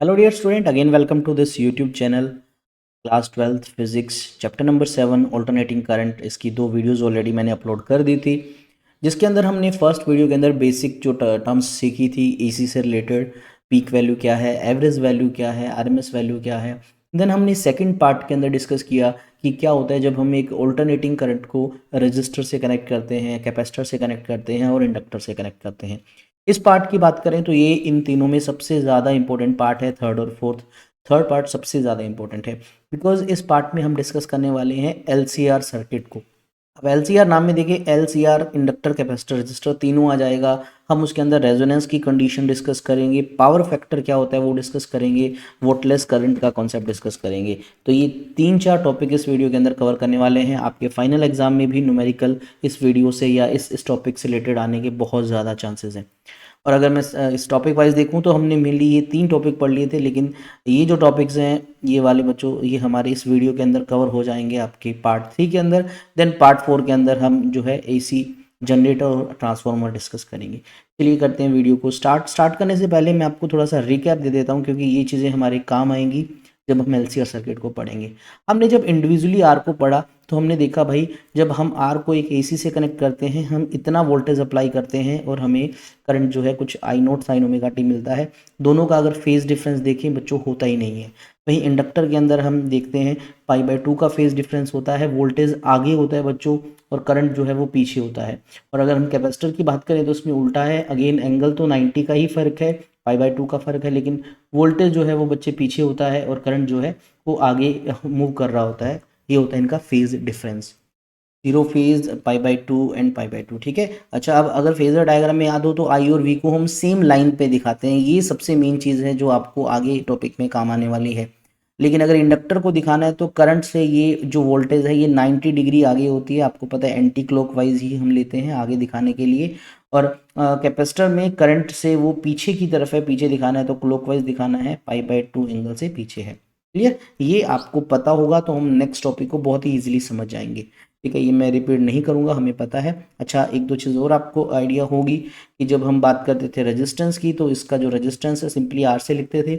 Hello dear student, again welcome to this YouTube channel. Class 12th physics chapter number 7 alternating current, इसकी दो videos already मैंने upload कर दी थी, जिसके अंदर हमने फर्स्ट वीडियो के अंदर बेसिक जो टर्म्स सीखी थी एसी से रिलेटेड। पीक वैल्यू क्या है, एवरेज वैल्यू क्या है, आरएमएस वैल्यू क्या है। देन हमने सेकंड पार्ट के अंदर डिस्कस किया कि क्या होता है जब हम एक ऑल्टरनेटिंग करंट को रजिस्टर से कनेक्ट करते हैं, कैपेसिटर से कनेक्ट करते हैं और इंडक्टर से कनेक्ट करते हैं। इस पार्ट की बात करें तो ये इन तीनों में सबसे ज़्यादा इंपॉर्टेंट पार्ट है, थर्ड और फोर्थ। थर्ड पार्ट सबसे ज़्यादा इंपॉर्टेंट है बिकॉज इस पार्ट में हम डिस्कस करने वाले हैं एलसीआर सर्किट को। अब एलसीआर नाम में देखिए, एलसीआर इंडक्टर कैपेसिटर रजिस्टर तीनों आ जाएगा। हम उसके अंदर रेजोनेंस की कंडीशन डिस्कस करेंगे, पावर फैक्टर क्या होता है वो डिस्कस करेंगे, वोल्टलेस करंट का कॉन्सेप्ट डिस्कस करेंगे। तो ये 3-4 टॉपिक इस वीडियो के अंदर कवर करने वाले हैं। आपके फाइनल एग्जाम में भी न्यूमेरिकल इस वीडियो से या इस टॉपिक से रिलेटेड आने के बहुत ज़्यादा चांसेस हैं। और अगर मैं इस टॉपिक वाइज देखूं तो हमने मेनली ये 3 टॉपिक पढ़ लिए थे, लेकिन ये जो टॉपिक्स हैं ये वाले बच्चों, ये हमारे इस वीडियो के अंदर कवर हो जाएंगे आपके पार्ट 3 के अंदर। देन पार्ट 4 के अंदर हम जो है एसी जनरेटर और ट्रांसफार्मर डिस्कस करेंगे। चलिए करते हैं वीडियो को स्टार्ट करने से पहले मैं आपको थोड़ा सा रिकैप दे देता हूँ, क्योंकि ये चीज़ें हमारे काम आएंगी जब हम एलसीआर सर्किट को पढ़ेंगे। हमने जब इंडिविजुअली आर को पढ़ा तो हमने देखा भाई, जब हम आर को एक एसी से कनेक्ट करते हैं, हम इतना वोल्टेज अप्लाई करते हैं और हमें करंट जो है कुछ आई नोट साइन ओमेगा टी मिलता है। दोनों का अगर फेज डिफरेंस देखें बच्चों, होता ही नहीं है। वहीं इंडक्टर के अंदर हम देखते हैं पाई/2 का फेज डिफरेंस होता है, वोल्टेज आगे होता है बच्चों और करंट जो है वो पीछे होता है। और अगर हम कैपेसिटर की बात करें तो उसमें उल्टा है, अगेन एंगल तो 90 का ही फर्क है, पाई/2 का फर्क है, लेकिन वोल्टेज जो है वो बच्चे पीछे होता है और करंट जो है वो आगे मूव कर रहा होता है। ये होता है इनका phase difference, zero phase pi by two and pi by two. ठीक है। अच्छा, अब अगर फेजर डायग्राम में याद हो तो आई और वी को हम सेम लाइन पे दिखाते हैं। ये सबसे मेन चीज़ है जो आपको आगे टॉपिक में काम आने वाली है। लेकिन अगर इंडक्टर को दिखाना है तो करंट से ये जो वोल्टेज है ये 90 डिग्री आगे होती है। आपको पता है एंटी क्लॉकवाइज ही हम लेते हैं आगे दिखाने के लिए। और कैपेसिटर में करंट से वो पीछे की तरफ है, पीछे दिखाना है तो क्लॉकवाइज दिखाना है, पाई/2 एंगल से पीछे है। क्लियर, ये आपको पता होगा तो हम नेक्स्ट टॉपिक को बहुत ही ईजिली समझ जाएंगे। ठीक है, ये मैं रिपीट नहीं करूंगा, हमें पता है। अच्छा, एक दो चीज़ और आपको आइडिया होगी कि जब हम बात करते थे रेजिस्टेंस की तो इसका जो रेजिस्टेंस है सिंपली आर से लिखते थे।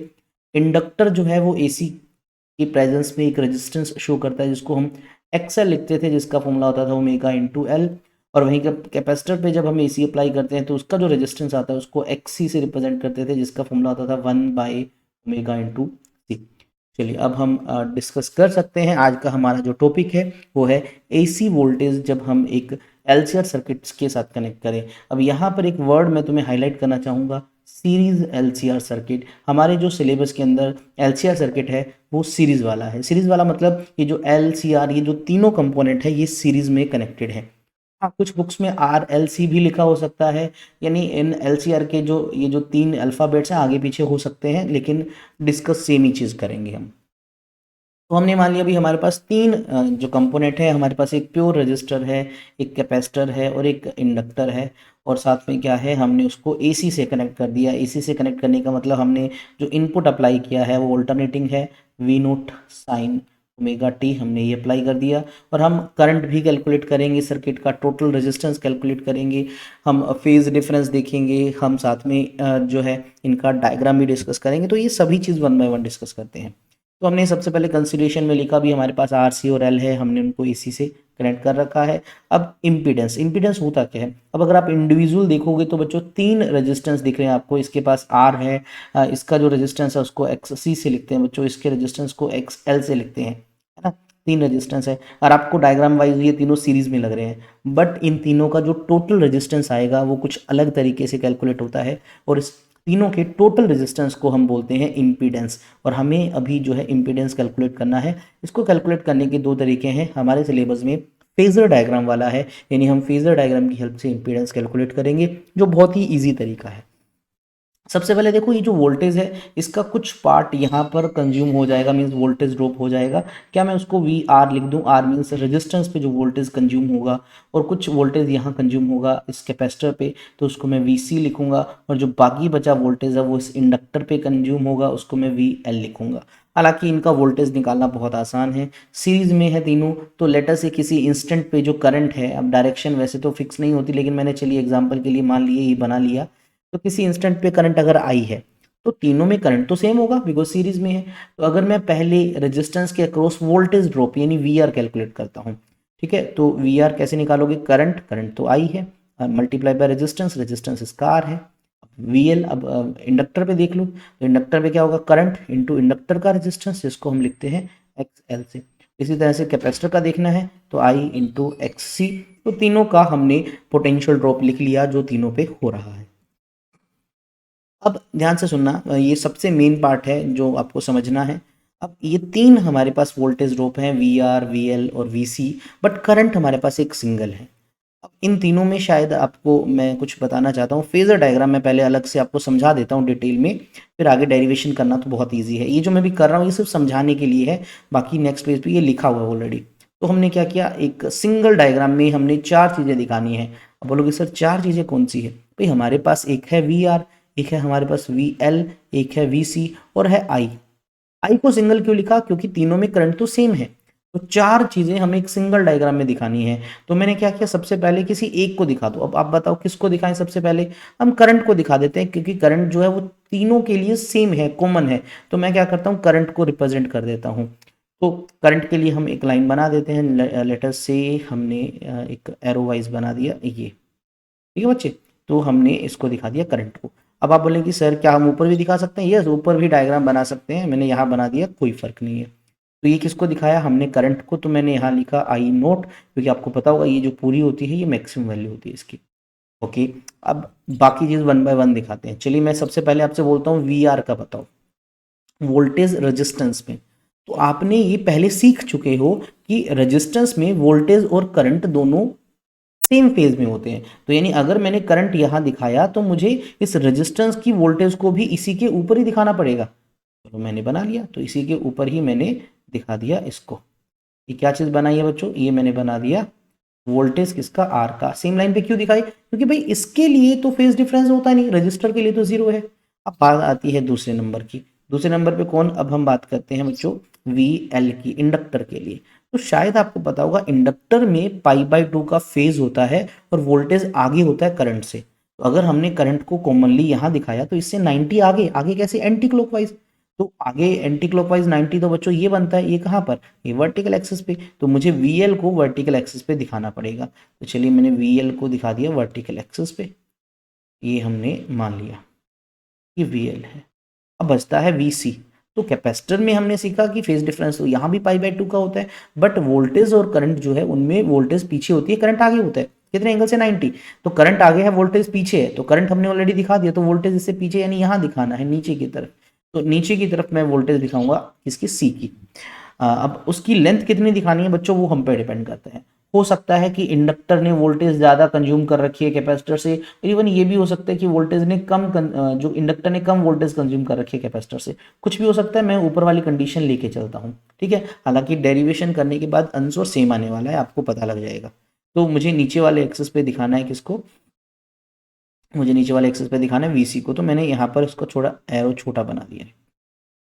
इंडक्टर जो है वो एसी की प्रेजेंस में एक रेजिस्टेंस शो करता है जिसको हम एक्सएल लिखते थे, जिसका फॉर्मूला होता था ओमेगा इंटू एल। और वहीं कैपेसिटर पे जब हम एसी अप्लाई करते हैं तो उसका जो रेजिस्टेंस आता है उसको एक्सी से रिप्रेजेंट करते थे, जिसका फॉर्मूला होता था 1/ओमेगा इंटू सी। चलिए अब हम डिस्कस कर सकते हैं। आज का हमारा जो टॉपिक है वो है एसी वोल्टेज जब हम एक एलसीआर सर्किट के साथ कनेक्ट करें। अब यहाँ पर एक वर्ड मैं तुम्हें हाईलाइट करना चाहूँगा, सीरीज एलसीआर सर्किट। हमारे जो सिलेबस के अंदर एलसीआर सर्किट है वो सीरीज वाला है। सीरीज वाला मतलब ये जो एलसीआर, ये जो तीनों कंपोनेंट है ये सीरीज में कनेक्टेड है। हाँ, कुछ बुक्स में आर एल सी भी लिखा हो सकता है, यानी इन एलसीआर के जो ये जो 3 अल्फ़ाबेट्स हैं आगे पीछे हो सकते हैं, लेकिन डिस्कस सेम ही चीज़ करेंगे हम। तो हमने मान लिया अभी हमारे पास 3 जो कंपोनेंट है, हमारे पास एक प्योर रजिस्टर है, एक कैपेसिटर है और एक इंडक्टर है। और साथ में क्या है, हमने उसको एसी से कनेक्ट कर दिया। एसी से कनेक्ट करने का मतलब हमने जो इनपुट अप्लाई किया है वो अल्टरनेटिंग है, V naught sine omega t, हमने ये अप्लाई कर दिया। और हम करंट भी कैलकुलेट करेंगे, सर्किट का टोटल रेजिस्टेंस कैलकुलेट करेंगे, हम फेज डिफरेंस देखेंगे, हम साथ में जो है इनका डायग्राम भी डिस्कस करेंगे। तो ये सभी चीज़ 1 बाय 1 डिस्कस करते हैं। तो हमने सबसे पहले कंसिडरेशन में लिखा भी हमारे पास आर सी और एल है, हमने उनको एसी से कनेक्ट कर रखा है। अब इम्पीडेंस, इम्पीडेंस होता क्या है, अब अगर आप इंडिविजुअल देखोगे तो बच्चों 3 रेजिस्टेंस दिख रहे हैं आपको। इसके पास आर है, इसका जो रेजिस्टेंस है उसको एक्स सी से लिखते हैं बच्चों, इसके रेजिस्टेंस को एक्स एल से लिखते हैं, है ना। 3 रेजिस्टेंस है और आपको डायग्राम वाइज ये तीनों सीरीज में लग रहे हैं, बट इन तीनों का जो टोटल रेजिस्टेंस आएगा वो कुछ अलग तरीके से कैलकुलेट होता है। और इस तीनों के टोटल रेजिस्टेंस को हम बोलते हैं इम्पीडेंस। और हमें अभी जो है इम्पीडेंस कैलकुलेट करना है। इसको कैलकुलेट करने के 2 तरीके हैं हमारे सिलेबस में। फेजर डायग्राम वाला है, यानी हम फेजर डायग्राम की हेल्प से इम्पीडेंस कैलकुलेट करेंगे, जो बहुत ही ईजी तरीका है। सबसे पहले देखो, ये जो वोल्टेज है इसका कुछ पार्ट यहाँ पर कंज्यूम हो जाएगा, मीन्स वोल्टेज ड्रॉप हो जाएगा। क्या मैं उसको वी आर लिख दूँ, आर मीन्स रेजिस्टेंस पे जो वोल्टेज कंज्यूम होगा, और कुछ वोल्टेज यहाँ कंज्यूम होगा इस कैपेसिटर पे, तो उसको मैं वी सी लिखूंगा। और जो बाकी बचा वोल्टेज है वो इस इंडक्टर पे कंज्यूम होगा, उसको मैं वी एल लिखूंगा। हालांकि इनका वोल्टेज निकालना बहुत आसान है, सीरीज में है तीनों। तो लेटर से किसी इंस्टेंट पे जो करंट है, अब डायरेक्शन वैसे तो फिक्स नहीं होती, लेकिन मैंने चलिए एग्जाम्पल के लिए मान लिए ये बना लिया। तो किसी इंस्टेंट पे करंट अगर आई है तो तीनों में करंट तो सेम होगा बिकॉज सीरीज में है। तो अगर मैं पहले रेजिस्टेंस के अक्रॉस वोल्टेज ड्रॉप यानी वी आर कैलकुलेट करता हूँ, ठीक है, तो वी आर कैसे निकालोगे, करंट तो आई है मल्टीप्लाई बाय रेजिस्टेंस, रेजिस्टेंस इसका आर है। वी एल अब इंडक्टर पे देख लो, तो इंडक्टर पे क्या होगा, करंट इंटू इंडक्टर का रेजिस्टेंस, जिसको हम लिखते हैं एक्स एल से। इसी तरह से कैपेसिटर का देखना है तो आई इंटू एक्स सी। तो तीनों का हमने पोटेंशियल ड्रॉप लिख लिया जो तीनों पे हो रहा है। अब ध्यान से सुनना, ये सबसे मेन पार्ट है जो आपको समझना है। अब ये तीन हमारे पास वोल्टेज ड्रॉप हैं, वी आर, वी एल और वी सी, बट करंट हमारे पास एक सिंगल है। अब इन तीनों में शायद आपको मैं कुछ बताना चाहता हूँ, फेजर डायग्राम मैं पहले अलग से आपको समझा देता हूँ डिटेल में, फिर आगे डेरिवेशन करना तो बहुत ईजी है। ये जो मैं भी कर रहा हूँ ये सिर्फ समझाने के लिए है, बाकी नेक्स्ट पेज पे ये लिखा हुआ है ऑलरेडी। तो हमने क्या किया, एक सिंगल डायग्राम में हमने चार चीज़ें दिखानी है। अब बोलोगे सर चार चीज़ें कौन सी है, भाई हमारे पास एक है वी आर, एक है हमारे पास वी एल, एक है वी सी और है आई। आई को सिंगल क्यों लिखा, क्योंकि तीनों में करंट तो सेम है। तो चार चीजें हमें एक सिंगल डायग्राम में दिखानी है। तो मैंने क्या किया, सबसे पहले किसी एक को दिखा दो। अब आप बताओ किसको दिखाएं, सबसे पहले हम करंट को दिखा देते हैं, क्योंकि करंट जो है वो तीनों के लिए सेम है, कॉमन है। तो मैं क्या करता हूँ, करंट को रिप्रेजेंट कर देता हूँ। तो करंट के लिए हम एक लाइन बना देते हैं, लेटर से हमने एक एरो वाइज बना दिया ये, ठीक है बच्चे। तो हमने इसको दिखा दिया करंट को। अब आप बोलेंगे कि सर क्या हम ऊपर भी दिखा सकते हैं, यस ऊपर भी डायग्राम बना सकते हैं, मैंने यहाँ बना दिया, कोई फर्क नहीं है। तो ये किसको दिखाया हमने, करंट को, तो मैंने यहाँ लिखा आई नोट, क्योंकि आपको पता होगा ये जो पूरी होती है ये मैक्सिमम वैल्यू होती है इसकी। ओके, अब बाकी चीज़ वन बाय वन दिखाते हैं। चलिए मैं सबसे पहले आपसे बोलता हूँ वी आर का बताओ, वोल्टेज रेजिस्टेंस में। तो आपने ये पहले सीख चुके हो कि रेजिस्टेंस में वोल्टेज और करंट दोनों सेम फेज में होते हैं। तो यानी अगर मैंने करंट यहाँ दिखाया तो मुझे इस रेजिस्टेंस की वोल्टेज को भी इसी के ऊपर ही दिखाना पड़ेगा। चलो मैंने बना लिया, तो इसी के ऊपर ही मैंने दिखा दिया इसको। ये क्या चीज़ बनाई है बच्चों, ये मैंने बना दिया वोल्टेज किसका, आर का। सेम लाइन पे क्यों दिखाई, क्योंकि भाई इसके लिए तो फेज डिफरेंस होता नहीं, रजिस्टर के लिए तो जीरो है। अब बात आती है दूसरे नंबर की। दूसरे नंबर पे कौन, अब हम बात करते हैं बच्चों वी एल की, इंडक्टर के लिए। तो शायद आपको पता होगा इंडक्टर में पाई/2 का फेज होता है और वोल्टेज आगे होता है करंट से। तो अगर हमने करंट को कॉमनली यहाँ दिखाया तो इससे 90 आगे, आगे कैसे, एंटी क्लॉकवाइज। तो आगे एंटी क्लॉकवाइज 90, तो बच्चों ये बनता है, ये कहाँ पर, ये वर्टिकल एक्सिस पे। तो मुझे वी एल को वर्टिकल एक्सिस पे दिखाना पड़ेगा। तो चलिए मैंने वी एल को दिखा दिया वर्टिकल एक्सिस पे, ये हमने मान लिया ये वी एल है। अब बचता है वी सी। तो कैपेसिटर में हमने सीखा कि फेज डिफरेंस तो यहाँ भी पाई/2 का होता है, बट वोल्टेज और करंट जो है उनमें वोल्टेज पीछे होती है, करंट आगे होता है। कितने एंगल से, 90। तो करंट आगे है, वोल्टेज पीछे है, तो करंट हमने ऑलरेडी दिखा दिया, तो वोल्टेज इससे पीछे यानी यहाँ दिखाना है, नीचे की तरफ। तो नीचे की तरफ मैं वोल्टेज दिखाऊंगा इसकी सी की। अब उसकी लेंथ कितनी दिखानी है बच्चों, वो हम पे डिपेंड करता है। हो सकता है कि इंडक्टर ने वोल्टेज ज़्यादा कंज्यूम कर रखी है कैपेसिटर से, इवन ये भी हो सकता है कि वोल्टेज ने जो इंडक्टर ने कम वोल्टेज कंज्यूम कर रखी है कैपेसिटर से, कुछ भी हो सकता है। मैं ऊपर वाली कंडीशन लेके चलता हूँ, ठीक है। हालांकि डेरिवेशन करने के बाद आंसर सेम आने वाला है, आपको पता लग जाएगा। तो मुझे नीचे वाले एक्सेस पे दिखाना है किसको, मुझे नीचे वाले एक्सेस पे दिखाना है वीसी को। तो मैंने यहाँ पर इसको थोड़ा एरो छोटा बना दिया है,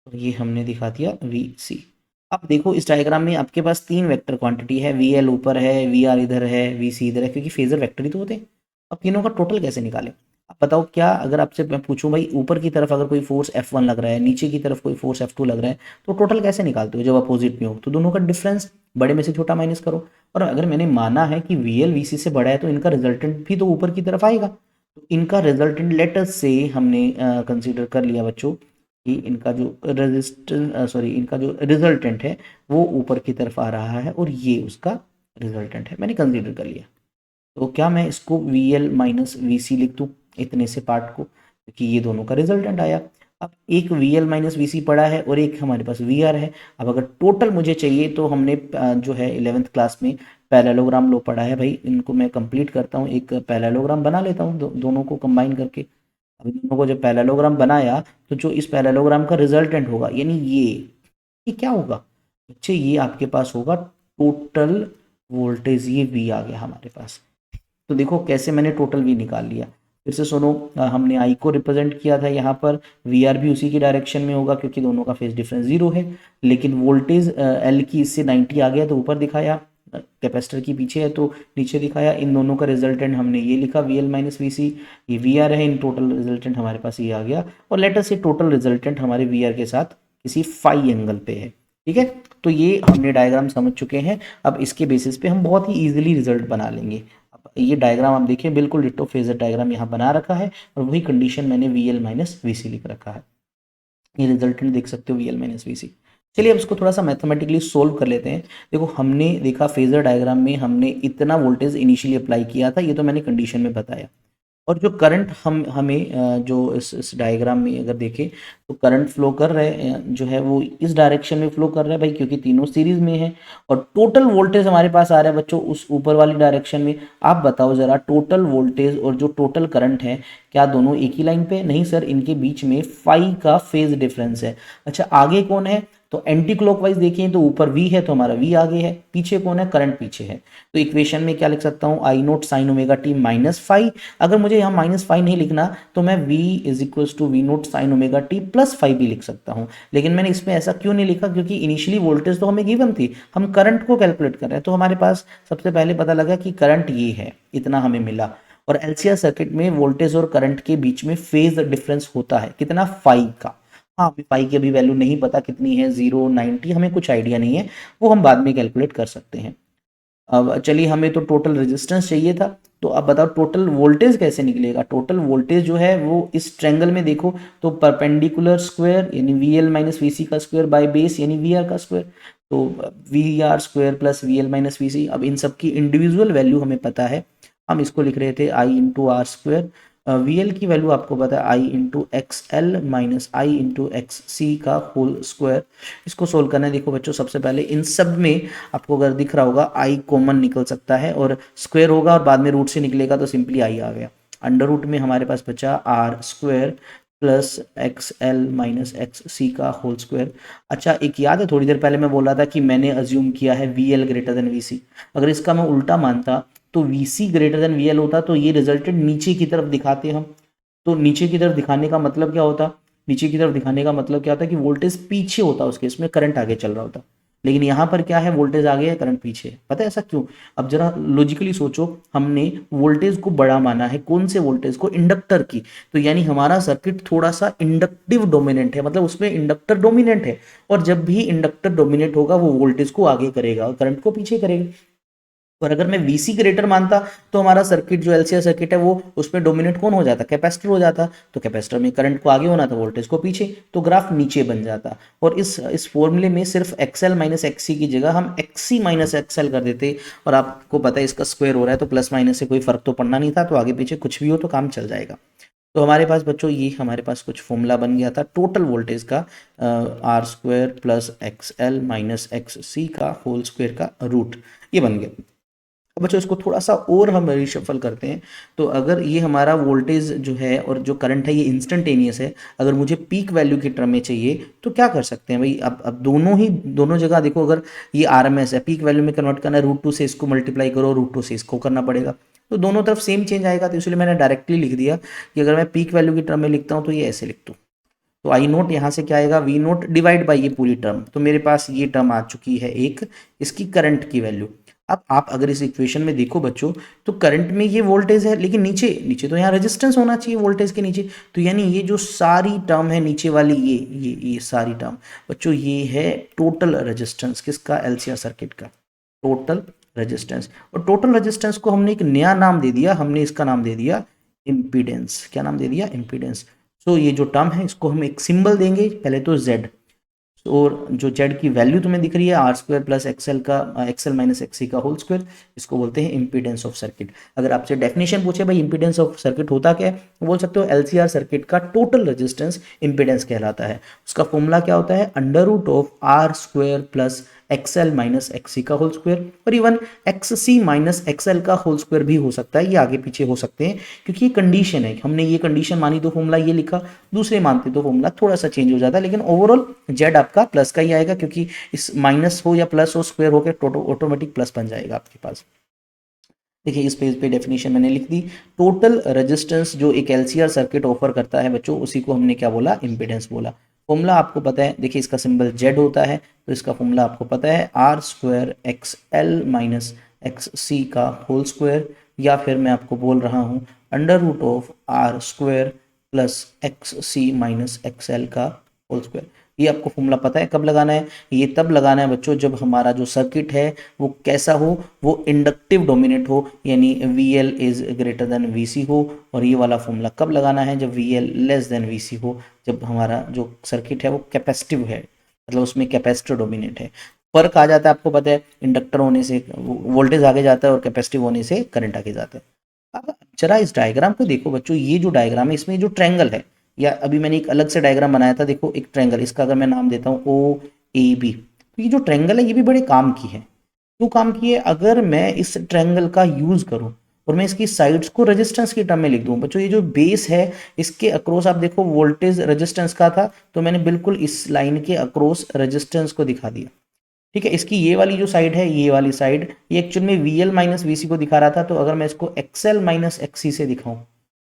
तो ये हमने दिखा दिया वी सी। अब देखो इस डायग्राम में आपके पास तीन वेक्टर क्वांटिटी है, वी एल ऊपर है, वी आर इधर है, वी सी इधर है, क्योंकि फेजर वेक्टर ही तो होते हैं। अब तीनों का टोटल कैसे निकालें, अब बताओ क्या, अगर आपसे मैं पूछूं भाई ऊपर की तरफ अगर कोई फोर्स F1 लग रहा है, नीचे की तरफ कोई फोर्स F2 लग रहा है, तो टोटल कैसे निकालते हो जब अपोजिट में हो, तो दोनों का डिफरेंस बड़े में से छोटा माइनस करो। और अगर मैंने माना है कि वी एल वी सी से बड़ा है तो इनका रिजल्टेंट भी तो ऊपर की तरफ आएगा। तो इनका रिजल्टेंट लेटर से हमने कंसीडर कर लिया बच्चों कि इनका जो इनका जो रिजल्टेंट है वो ऊपर की तरफ आ रहा है और ये उसका रिजल्टेंट है, मैंने कंसीडर कर लिया। तो क्या मैं इसको वी एल माइनस वी सी लिख दूँ इतने से पार्ट को, क्योंकि ये दोनों का रिजल्टेंट आया। अब एक वी एल माइनस वी सी पड़ा है और एक हमारे पास वी आर है। अब अगर टोटल मुझे चाहिए तो हमने जो है 11th क्लास में पैरेललोग्राम लो पढ़ा है भाई, इनको मैं कंप्लीट करता हूँ, एक पैरेललोग्राम बना लेता हूँ दोनों को कंबाइन करके। अब इन दोनों को जब पैरेललोग्राम बनाया तो जो इस पैरेललोग्राम का रिजल्टेंट होगा यानी ये क्या होगा बच्चे, ये आपके पास होगा टोटल वोल्टेज, ये वी आ गया हमारे पास। तो देखो कैसे मैंने टोटल वी निकाल लिया। फिर से सुनो, हमने आई को रिप्रेजेंट किया था यहाँ पर, वी आर भी उसी की डायरेक्शन में होगा क्योंकि दोनों का फेज डिफरेंस जीरो है। लेकिन वोल्टेज एल की इससे 90 आ गया तो ऊपर दिखाया, कैपेसिटर की पीछे है तो नीचे दिखाया, इन दोनों का रिजल्टेंट हमने ये लिखा we L minus V C, ये वी आर है, इन टोटल रिजल्टेंट हमारे पास ये आ गया, और लेट अस से टोटल रिजल्टेंट हमारे वी आर के साथ किसी फाई एंगल पे है, ठीक है। तो ये हमने डायग्राम समझ चुके हैं। अब इसके बेसिस पे हम बहुत ही ईजिली रिजल्ट बना लेंगे। अब ये डायग्राम आप देखिए, बिल्कुल डिट्टो फेजर डायग्राम यहाँ बना रखा है, और वही कंडीशन मैंने वी एल माइनस वी सी लिख रखा है। ये रिजल्टेंट देख सकते हो वी एल माइनस वी सी। चलिए अब इसको थोड़ा सा मैथमेटिकली सोल्व कर लेते हैं। देखो हमने देखा फेजर डायग्राम में हमने इतना वोल्टेज इनिशियली अप्लाई किया था, ये तो मैंने कंडीशन में बताया, और जो करंट हमें जो इस डायग्राम में अगर देखें तो करंट फ्लो कर रहे हैं जो है वो इस डायरेक्शन में फ्लो कर रहा है भाई, क्योंकि तीनों सीरीज में है, और टोटल वोल्टेज हमारे पास आ रहा है बच्चों उस ऊपर वाली डायरेक्शन में। आप बताओ जरा, टोटल वोल्टेज और जो टोटल करंट है क्या दोनों एक ही लाइन पे? नहीं सर, इनके बीच में फाई का फेज डिफरेंस है। अच्छा, आगे कौन है? तो एंटी क्लॉकवाइज देखें तो ऊपर v है तो हमारा v आगे है, पीछे कौन है? करंट पीछे है। तो इक्वेशन में क्या लिख सकता हूँ? I naught sine omega T minus phi. अगर मुझे यहाँ माइनस फाई नहीं लिखना तो मैं v is equal to V naught sine omega t plus phi भी लिख सकता हूँ, लेकिन मैंने इसमें ऐसा क्यों नहीं लिखा? क्योंकि इनिशियली वोल्टेज तो हमें गिवन थी, हम करंट को कैलकुलेट कर रहे हैं, तो हमारे पास सबसे पहले पता लगा कि करंट ये है, इतना हमें मिला। और एलसीआर सर्किट में वोल्टेज और करंट के बीच में फेज डिफरेंस होता है कितना? फाई का। हाँ, अभी पाई की अभी वैल्यू नहीं पता कितनी है, 0, 90, हमें कुछ आइडिया नहीं है, वो हम बाद में कैलकुलेट कर सकते हैं। अब चलिए, हमें तो टोटल रेजिस्टेंस चाहिए था, तो अब बताओ टोटल वोल्टेज कैसे निकलेगा? टोटल वोल्टेज जो है वो इस ट्रायंगल में देखो तो परपेंडिकुलर स्क्वायर यानी V L minus V C का स्क्वायर बाय बेस यानी वी आर का स्क्वायर, तो V R square plus V L minus V C. अब इन सब की इंडिविजुअल वैल्यू हमें पता है, हम इसको लिख रहे थे I into R square. V L की वैल्यू आपको पता है I into X L minus I into X C का होल स्क्वायर। इसको सोल्व करना है। देखो बच्चों, सबसे पहले इन सब में आपको अगर दिख रहा होगा आई कॉमन निकल सकता है, और स्क्वायर होगा और बाद में रूट से निकलेगा तो सिंपली आई आ गया। अंडर रूट में हमारे पास बचा R square plus X L minus X C का होल स्क्वायर। अच्छा, एक याद है थोड़ी देर पहले मैं बोल रहा था कि मैंने अज्यूम किया है V L greater than V C. अगर इसका मैं उल्टा मानता तो V C greater than V L होता, तो ये रिजल्टेंट नीचे की तरफ दिखाते हम। तो नीचे की तरफ दिखाने का मतलब क्या होता? नीचे की तरफ दिखाने का मतलब क्या होता कि वोल्टेज पीछे होता, उसके इसमें करंट आगे चल रहा होता। लेकिन यहाँ पर क्या है, वोल्टेज आगे है, करंट पीछे है। पता है ऐसा क्यों? अब जरा लॉजिकली सोचो, हमने वोल्टेज को बड़ा माना है, कौन से वोल्टेज को? इंडक्टर की। तो यानी हमारा सर्किट थोड़ा सा इंडक्टिव डोमिनेंट है, मतलब उसमें इंडक्टर डोमिनेंट है, और जब भी इंडक्टर डोमिनेट होगा वो वोल्टेज को आगे करेगा और करंट को पीछे करेगा। और अगर मैं VC ग्रेटर मानता तो हमारा सर्किट जो एलसीआर सर्किट है वो उसमें डोमिनेट कौन हो जाता? कैपेसिटर हो जाता। तो कैपेसिटर में करंट को आगे होना था, वोल्टेज को पीछे, तो ग्राफ नीचे बन जाता। और इस फॉर्मूले में सिर्फ XL माइनस XC की जगह हम XC माइनस XL कर देते, और आपको पता है इसका स्क्वायर हो रहा है तो प्लस माइनस से कोई फर्क तो पड़ना नहीं था, तो आगे पीछे कुछ भी हो तो काम चल जाएगा। तो हमारे पास बच्चों ये हमारे पास कुछ फॉर्मूला बन गया था टोटल वोल्टेज का, R square plus X L minus X C का होल स्क्वायर का रूट, ये बन गया। अब बच्चों इसको थोड़ा सा और हम रिशफल करते हैं। तो अगर ये हमारा वोल्टेज जो है और जो करंट है ये इंस्टेंटेनियस है, अगर मुझे पीक वैल्यू की टर्म में चाहिए तो क्या कर सकते हैं भाई? अब दोनों जगह देखो, अगर ये RMS है, पीक वैल्यू में कन्वर्ट करना है, √2 से इसको मल्टीप्लाई करो, √2 से इसको करना पड़ेगा, तो दोनों तरफ सेम चेंज आएगा। तो इसलिए मैंने डायरेक्टली लिख दिया कि अगर मैं पीक वैल्यू की टर्म में लिखता हूँ तो ये ऐसे लिख दूँ। तो आई नोट यहाँ से क्या आएगा? वी नोट डिवाइड बाई ये पूरी टर्म। तो मेरे पास ये टर्म आ चुकी है एक, इसकी करंट की वैल्यू। अब आप अगर इस इक्वेशन में देखो बच्चों, तो करंट में ये वोल्टेज है, लेकिन नीचे नीचे तो यहाँ रेजिस्टेंस होना चाहिए वोल्टेज के नीचे। तो यानी ये जो सारी टर्म है नीचे वाली, ये सारी टर्म बच्चों, ये है टोटल रेजिस्टेंस किसका? एलसीआर सर्किट का टोटल रेजिस्टेंस। और टोटल रेजिस्टेंस को हमने एक नया नाम दे दिया, हमने इसका नाम दे दिया इम्पीडेंस। क्या नाम दे दिया? इम्पीडेंस। तो ये जो टर्म है इसको हम एक सिंबल देंगे, पहले तो Z, और जो Z की वैल्यू तुम्हें दिख रही है R square plus XL minus XC का होल स्क्वायर, इसको बोलते हैं इम्पीडेंस ऑफ सर्किट। अगर आपसे डेफिनेशन पूछे भाई इम्पीडेंस ऑफ सर्किट होता क्या है, बोल सकते हो एलसीआर सर्किट का टोटल रेजिस्टेंस इम्पीडेंस कहलाता है। उसका फॉर्मूला क्या होता है? Under root of R square plus XL minus XC का होल स्क्वायर, और इवन XC माइनस XL का होल स्क्वायर भी हो सकता है, ये आगे पीछे हो सकते हैं, क्योंकि ये कंडीशन है। हमने ये कंडीशन मानी तो फॉर्मूला ये लिखा, दूसरे मानते तो फॉर्मूला थोड़ा सा चेंज हो जाता है, लेकिन ओवरऑल Z आपका प्लस का ही आएगा, क्योंकि इस माइनस हो या प्लस हो, स्क्वायर होकर ऑटोमेटिक प्लस बन जाएगा आपके पास। देखिए इस पेज पे डेफिनेशन मैंने लिख दी। टोटल रेजिस्टेंस जो एक एलसीआर सर्किट ऑफर करता है बच्चों, उसी को हमने क्या बोला? इम्पीडेंस बोला। फॉर्मूला आपको पता है, देखिए इसका सिंबल जेड होता है, तो इसका फॉर्मूला आपको पता है R square X L minus X C का होल स्क्वायर, या फिर मैं आपको बोल रहा हूँ under root of R square plus X C minus X L का होल स्क्वायर। ये आपको फॉर्मूला पता है कब लगाना है, ये तब लगाना है बच्चों जब हमारा जो सर्किट है वो कैसा हो, वो इंडक्टिव डोमिनेट हो, यानी V L is greater than V C हो। और ये वाला फॉर्मूला कब लगाना है, जब V L less than V C हो, जब हमारा जो सर्किट है वो कैपेसिटिव है, मतलब उसमें कैपेसिटर डोमिनेट है। फर्क आ जाता है आपको पता है, इंडक्टर होने से वोल्टेज आगे जाता है और कैपेसिटिव होने से करंट आगे जाता है। अब जरा इस डायग्राम को देखो बच्चों, ये जो डायग्राम है इसमें जो ट्रायंगल है, या अभी मैंने एक अलग से डायग्राम बनाया था, देखो एक ट्रायंगल, इसका अगर मैं नाम देता हूँ ओ ए बी, तो ये जो ट्रायंगल है ये भी बड़े काम की है। क्यों काम की है, अगर मैं इस ट्रायंगल का यूज करूँ और मैं इसकी साइड्स को रेजिस्टेंस की टर्म में लिख दूं बच्चों, ये जो बेस है इसके अक्रॉस आप देखो वोल्टेज रेजिस्टेंस का था, तो मैंने बिल्कुल इस लाइन के अक्रॉस रेजिस्टेंस को दिखा दिया। ठीक है, इसकी ये वाली जो साइड है, ये वाली साइड, ये एक्चुअल में we L minus V C को दिखा रहा था, तो अगर मैं इसको एक्सएल माइनस एक्सी से दिखाऊं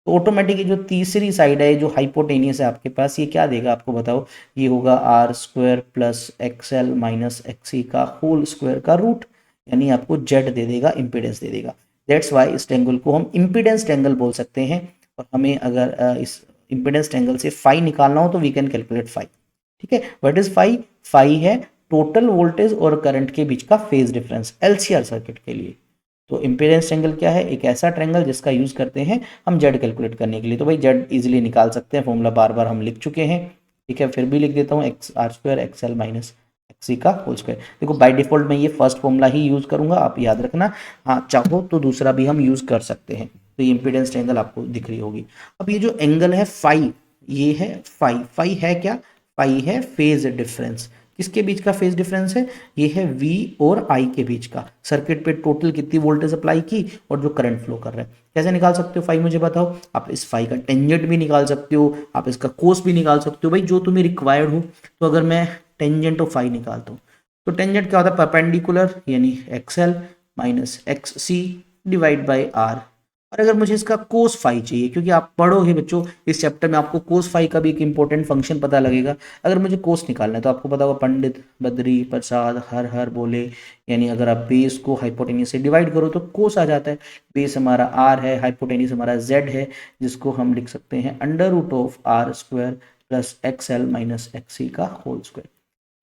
तो ऑटोमेटिकली जो तीसरी साइड है जो हाइपोटेनियस है आपके पास, ये क्या देगा आपको बताओ, ये होगा R square plus XL minus XC का होल स्क्वायर का रूट, यानी आपको जेड दे देगा, इंपीडेंस दे देगा। दैट्स वाई इस ट्रायंगल को हम इंपीडेंस ट्रायंगल बोल सकते हैं। और हमें अगर इस इंपीडेंस ट्रायंगल से फाई निकालना हो तो वी कैन कैलकुलेट फाई। ठीक है, व्हाट इज फाई, फाई है टोटल वोल्टेज और करंट के बीच का फेज डिफरेंस एलसीआर सर्किट के लिए। तो इंपीडेंस ट्रायंगल क्या है, एक ऐसा ट्रायंगल जिसका यूज करते हैं हम जेड कैलकुलेट करने के लिए। तो भाई जेड इजीली निकाल सकते हैं, फॉर्मूला बार बार हम लिख चुके हैं। ठीक है, फिर भी लिख देता हूँ X R square X L minus XC का होल स्क्वायर। देखो बाय डिफॉल्ट मैं ये फर्स्ट फॉर्मूला ही यूज करूंगा, आप याद रखना, हाँ चाहो तो दूसरा भी हम यूज कर सकते हैं। तो ये इंपीडेंस ट्रायंगल आपको दिख रही होगी। अब ये जो एंगल है फाई, ये है फाई, फाई है क्या, फाई है फेज डिफरेंस। किसके बीच का फेज डिफरेंस है, ये है V और I के बीच का, सर्किट पे टोटल कितनी वोल्टेज अप्लाई की और जो करंट फ्लो कर रहा है। कैसे निकाल सकते हो फाई, मुझे बताओ। आप इस फाई का टेंजेंट भी निकाल सकते हो, आप इसका कोस भी निकाल सकते हो, भाई जो तुम्हें रिक्वायर्ड हो। तो अगर मैं टेंजेंट ऑफ फाई निकालता हूँ तो टेंजेंट क्या होता है, परपेंडिकुलर यानी XL minus X C divide by R. और अगर मुझे इसका कोस फाई चाहिए, क्योंकि आप पढ़ोगे बच्चों इस चैप्टर में, आपको कोस फाई का भी एक इंपॉर्टेंट फंक्शन पता लगेगा। अगर मुझे कोस निकालना है तो आपको पता होगा पंडित बद्री प्रसाद हर हर बोले, यानी अगर आप बेस को हाइपोटेनियस से डिवाइड करो तो कोस आ जाता है। बेस हमारा आर है, हाइपोटेनियस हमारा जेड है, जिसको हम लिख सकते हैं under root of R square plus X L minus X C का होल स्क्वायर।